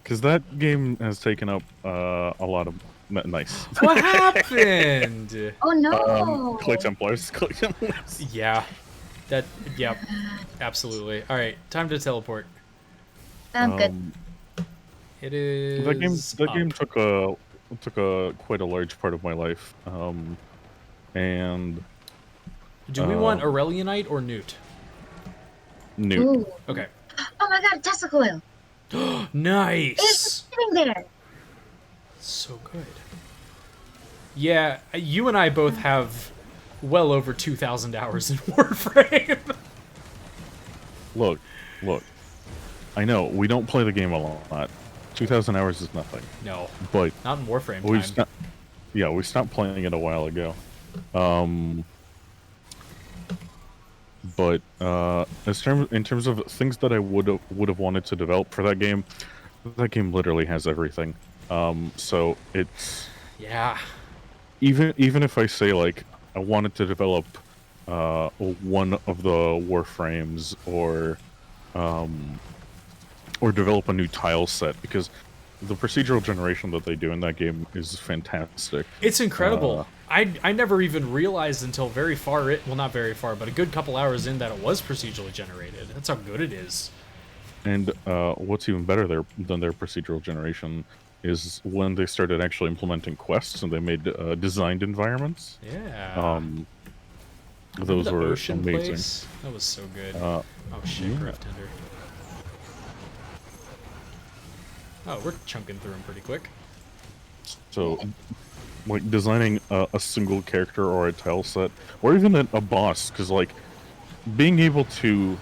Because that game has taken up a lot of... Nice. What happened? Oh no! Clay Templars. Clay Templars. Yeah. Yep. Absolutely. Alright, time to teleport. Sounds good. It is. That game took a quite a large part of my life. And Do we want Aurelionite or Newt? Newt. Ooh. Okay. Oh my god, Tesla coil! Nice! It's sitting there! So good. Yeah, you and I both have well over 2,000 hours in Warframe. Look. I know we don't play the game a lot. 2,000 hours is nothing. No, But not in Warframe we time. we stopped playing it a while ago. But in terms of things that I would have wanted to develop for that game literally has everything. So it's Yeah. even if I say like I wanted to develop one of the warframes or develop a new tile set, because the procedural generation that they do in that game is fantastic. It's incredible. I never even realized until very far, well, not very far, but a good couple hours in, that it was procedurally generated. That's how good it is. And what's even better than their procedural generation is when they started actually implementing quests and they made designed environments. Yeah. Those the were ocean amazing. Place? That was so good. Oh shit, yeah. Grift Tender. Oh, we're chunking through them pretty quick. So, like, designing a single character or a tile set, or even a boss, because, like, being able to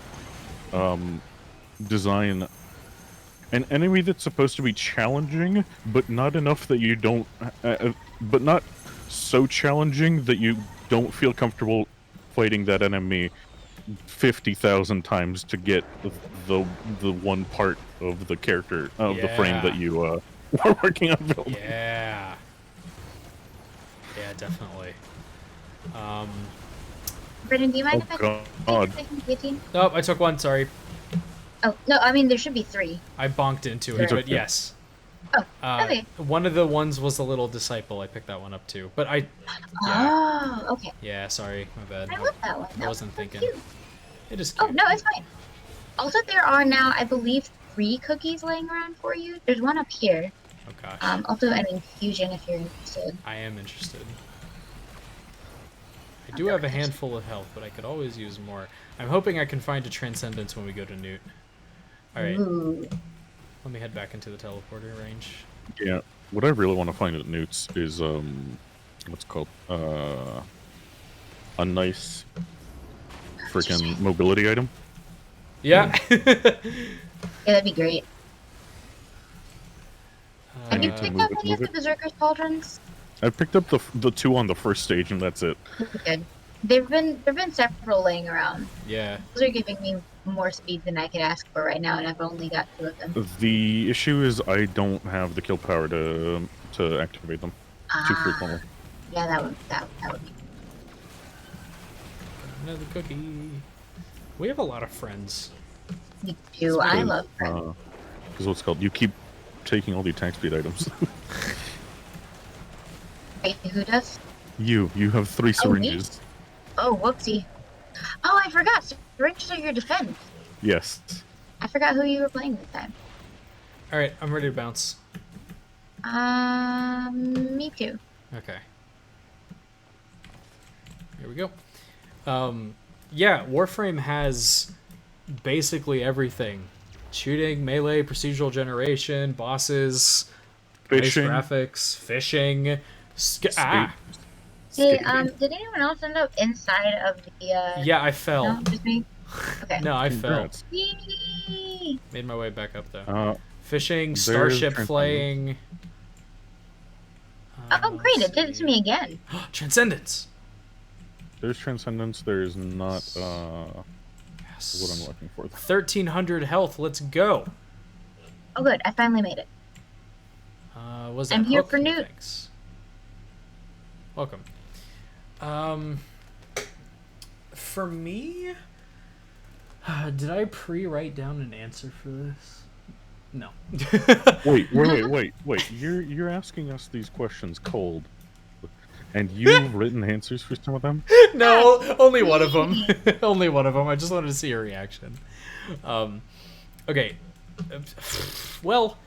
design an enemy that's supposed to be challenging, but not enough that you don't... but not so challenging that you don't feel comfortable fighting that enemy 50,000 times to get the one part of the character of the frame that you are working on building. Yeah. Yeah, definitely. Brendan, do you mind if God. I take 15? Oh, I took one, sorry. Oh, no, I mean, there should be 3. I bonked into it, but yes. Oh, okay. One of the ones was the little disciple. I picked that one up too. But yeah. Oh, okay. Yeah, sorry, my bad. I love that one. I wasn't thinking. Cute. It is Oh, cute. no, it's fine. Also, there are now, I believe, 3 cookies laying around for you. There's one up here. Oh gosh. Also an infusion if you're interested. I am interested. I do have a handful of health, but I could always use more. I'm hoping I can find a transcendence when we go to Newt. Alright. Let me head back into the teleporter range. Yeah, what I really want to find at Newt's is, what's it called? A nice freaking mobility item. Yeah. Yeah, that'd be great. Have you need to picked move up it, any of move the it. Berserker's Pauldrons? I picked up the 2 on the first stage, and that's it. Good. There've been several laying around. Yeah. Those are giving me more speed than I could ask for right now, and I've only got 2 of them. The issue is I don't have the kill power to activate them too frequently. Yeah, that would be. Another cookie. We have a lot of friends. Me too. I love friends. Because what's it called? You keep taking all the attack speed items. Wait, who does? You have 3 syringes. Oh, whoopsie. Oh, I forgot. Syringes are your defense. Yes. I forgot who you were playing this time. Alright, I'm ready to bounce. Me too. Okay. Here we go. Yeah, Warframe has basically everything. Shooting, melee, procedural generation, bosses, Fishing. nice graphics, fishing. Hey, did anyone else end up inside of the, Yeah, I fell. No, just me? Okay. No, I fell. Congrats. Yee! Made my way back up, though. Fishing, there's starship Transcendence. flaying. Oh, great, it did it to me again. Transcendence! There's Transcendence, there's not, Yes. what I'm looking for. 1,300 health, let's go! Oh, good, I finally made it. Was that I'm here Hook? for Newt. Thanks. Welcome. For me, did I pre-write down an answer for this? No. Wait. You're asking us these questions cold. And you've written answers for some of them? No, only one of them. Only one of them. I just wanted to see your reaction. Okay. Well,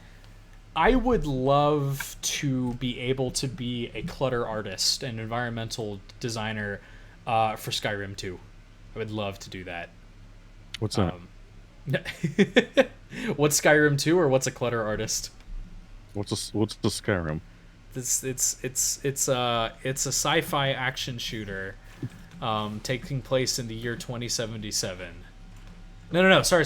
I would love to be able to be a clutter artist and environmental designer for Skyrim 2. I would love to do that. What's that? What's Skyrim 2 or what's a clutter artist? What's the Skyrim? It's a sci-fi action shooter taking place in the year 2077. No, sorry.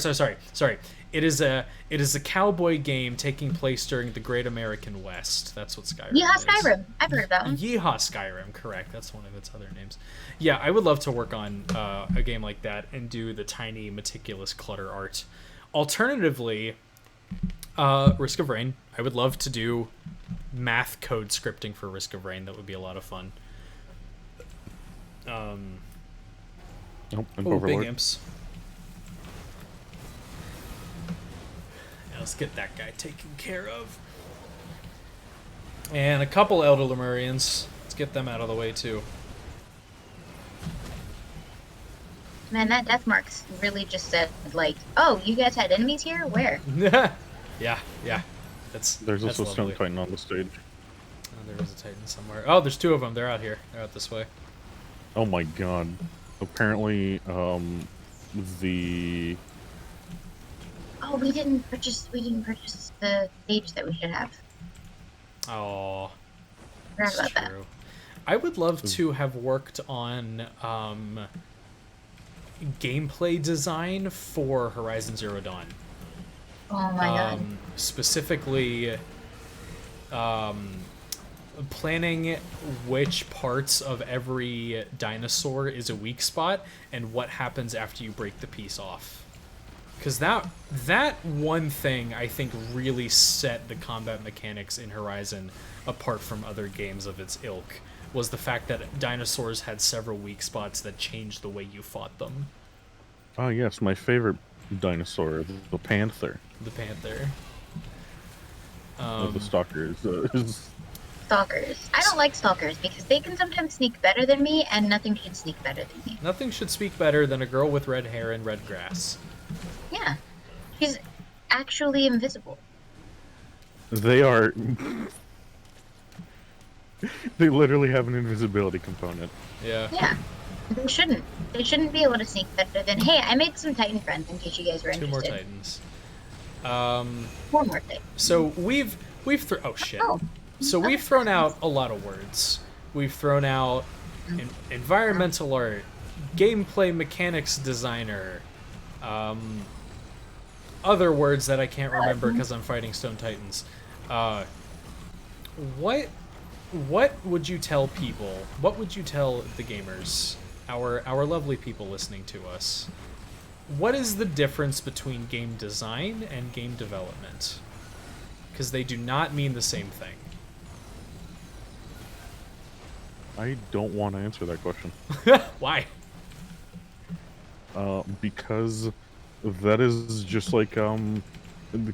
It is a cowboy game taking place during the Great American West. That's what Skyrim Yeehaw is. Skyrim! I've heard of that one. Yeehaw Skyrim, correct. That's one of its other names. Yeah, I would love to work on a game like that and do the tiny, meticulous clutter art. Alternatively, Risk of Rain. I would love to do math code scripting for Risk of Rain. That would be a lot of fun. Nope, and Oh, big Overlord. imps. Now let's get that guy taken care of. And a couple Elder Lemurians. Let's get them out of the way, too. Man, that death marks really just said, like, oh, you guys had enemies here? Where? yeah, yeah. There's that's also a Stone lovely. Titan on the stage. Oh, there is a Titan somewhere. Oh, there's two of them. They're out here. They're out this way. Oh my god. Apparently, the... Oh, we didn't purchase the stage that we should have. Oh, Forgot that's about that. true. I would love to have worked on gameplay design for Horizon Zero Dawn. Oh my god. Specifically, planning which parts of every dinosaur is a weak spot and what happens after you break the piece off. Because that one thing, I think, really set the combat mechanics in Horizon apart from other games of its ilk, was the fact that dinosaurs had several weak spots that changed the way you fought them. Oh yes, my favorite dinosaur, the panther. The panther. The stalkers. Stalkers. I don't like stalkers because they can sometimes sneak better than me, and nothing should sneak better than me. Nothing should speak better than a girl with red hair and red grass. Yeah. She's actually invisible. They are... they literally have an invisibility component. Yeah. Yeah. They shouldn't. They shouldn't be able to sneak better than. Hey, I made some Titan friends in case you guys were Two interested. more Titans. Four more Titans. So we've oh shit. Oh. So we've thrown out a lot of words. We've thrown out environmental art, gameplay mechanics designer, other words that I can't remember because I'm fighting Stone Titans. What would you tell people? What would you tell the gamers, our lovely people listening to us? What is the difference between game design and game development? Because they do not mean the same thing. I don't want to answer that question. Why? Because that is just like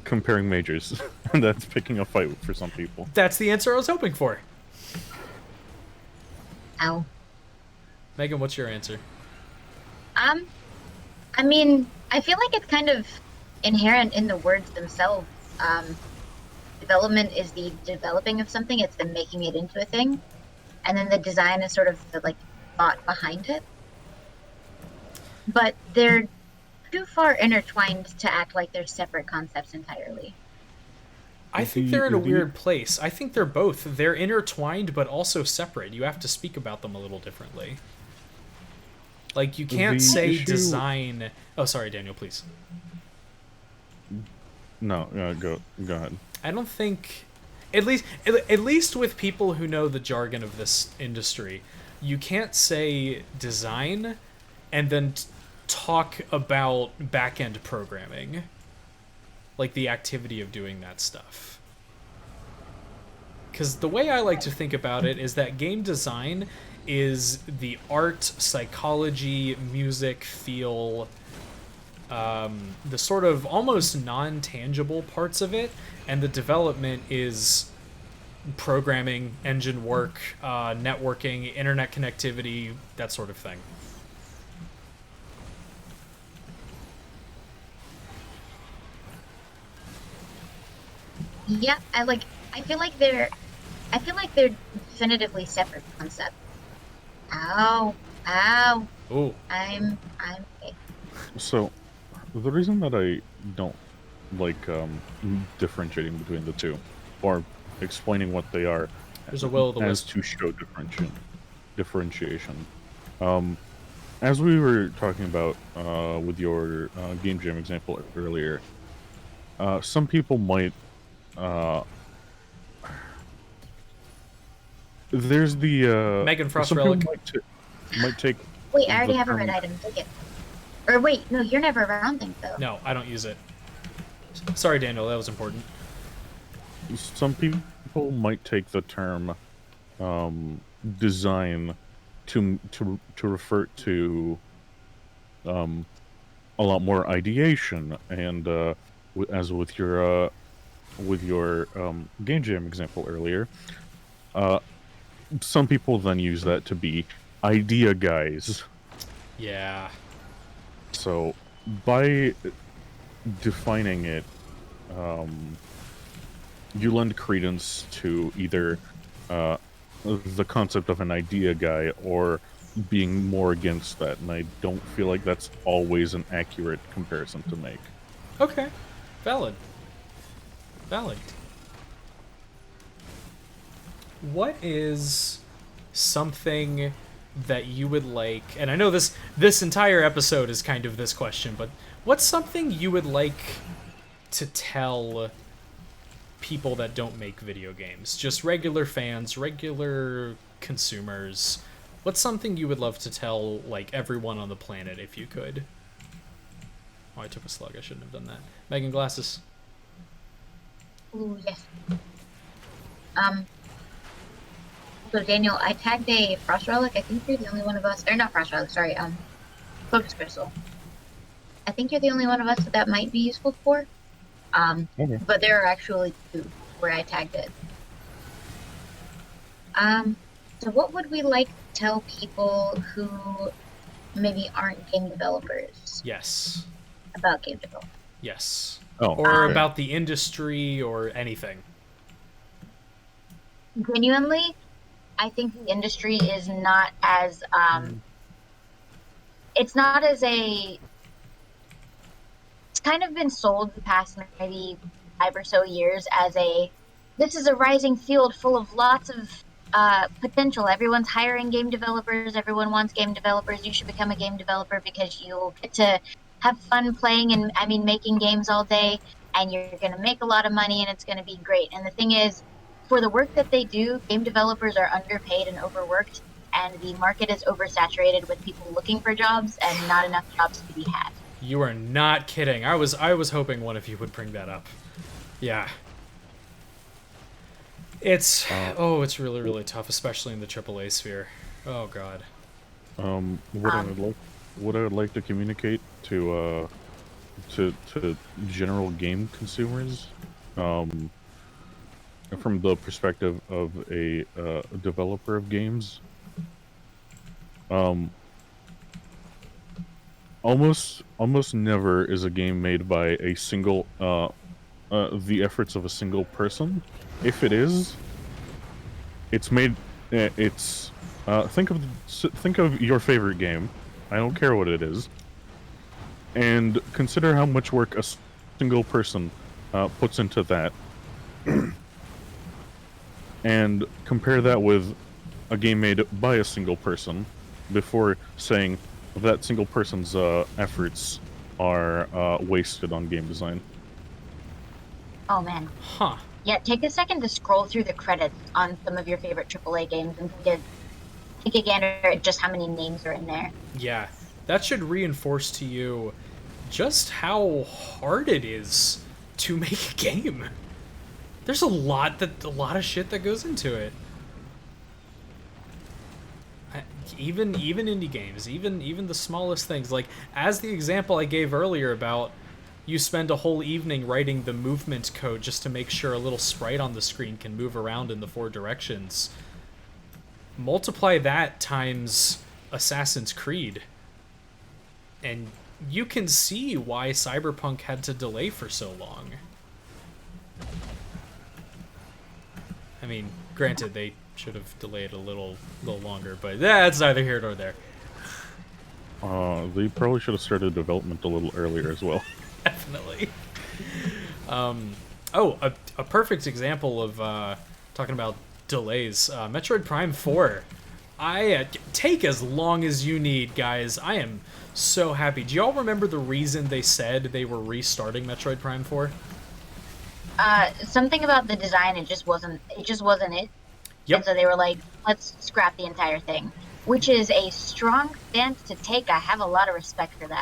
comparing majors. That's picking a fight for some people. That's the answer I was hoping for. Ow. Megan, what's your answer? I mean, I feel like it's kind of inherent in the words themselves. Development is the developing of something, it's the making it into a thing. And then the design is sort of the, like, thought behind it. But they're too far intertwined to act like they're separate concepts entirely. I think they're in a weird place. I think they're both. They're intertwined, but also separate. You have to speak about them a little differently. Like, you can't say design... Oh, sorry, Daniel, please. No, go ahead. I don't think... At least with people who know the jargon of this industry, you can't say design and then talk about back-end programming. Like, the activity of doing that stuff. Because the way I like to think about it is that game design is the art, psychology, music, feel, the sort of almost non-tangible parts of it, and the development is programming, engine work, networking, internet connectivity, that sort of thing. Yeah, I feel like they're definitively separate concepts. Ow. Ooh. I'm okay. So, the reason that I don't like differentiating between the two, or explaining what they are, There's a will of the as wisp. to show differentiation. As we were talking about with your game jam example earlier, some people might there's the Megan Frost some relic. people might take Wait, I already the have a red term- item. Take it. Or wait, no, you're never around things though. No, I don't use it. Sorry, Daniel, that was important. Some people might take the term design to refer to a lot more ideation, and as with your game jam example earlier, some people then use that to be idea guys. Yeah. So by defining it, you lend credence to either the concept of an idea guy or being more against that, and I don't feel like that's always an accurate comparison to make. Okay. Valid. Valid. What is something that you would like, and I know this entire episode is kind of this question, but what's something you would like to tell people that don't make video games? Just regular fans, regular consumers. What's something you would love to tell, like, everyone on the planet if you could? Oh, I took a slug. I shouldn't have done that. Megan Glasses. Ooh, yes. So Daniel, I tagged a Frost Relic. I think you're the only one of us, or not Frost Relic, sorry, Focus Crystal. I think you're the only one of us that might be useful for. Okay. But there are actually 2 where I tagged it. So what would we like to tell people who maybe aren't game developers Yes. about game development? Yes. Oh, Or okay. about the industry or anything. Genuinely, I think the industry is not as it's not as a it's kind of been sold the past maybe 5 or so years as this is a rising field full of lots of potential. Everyone's hiring game developers, everyone wants game developers, you should become a game developer because you'll get to have fun playing and making games all day, and you're going to make a lot of money and it's going to be great. And the thing is, for the work that they do, game developers are underpaid and overworked, and the market is oversaturated with people looking for jobs and not enough jobs to be had. You are not kidding. I was hoping one of you would bring that up. Yeah. It's it's really, really tough, especially in the AAA sphere. Oh god. What I would like to communicate to general game consumers, from the perspective of a developer of games, almost never is a game made by a single the efforts of a single person. If it is, it's made. It's think of your favorite game. I don't care what it is, and consider how much work a single person puts into that, and compare that with a game made by a single person before saying that single person's efforts are wasted on game design. Oh man. Huh. Yeah, take a second to scroll through the credits on some of your favorite AAA games and take a gander at just how many names are in there. Yeah. That should reinforce to you just how hard it is to make a game. There's a lot of shit that goes into it. Even indie games, even the smallest things, like as the example I gave earlier about you spend a whole evening writing the movement code just to make sure a little sprite on the screen can move around in the 4 directions. Multiply that times Assassin's Creed, and you can see why Cyberpunk had to delay for so long. I mean, granted, they should have delayed a little longer, but that's neither here nor there. They probably should have started development a little earlier as well. Definitely. A perfect example of talking about delays. Metroid Prime 4. I take as long as you need, guys. I am so happy. Do y'all remember the reason they said they were restarting Metroid Prime 4? Something about the design, it just wasn't it. Yep. And so they were like, let's scrap the entire thing, which is a strong stance to take. I have a lot of respect for that.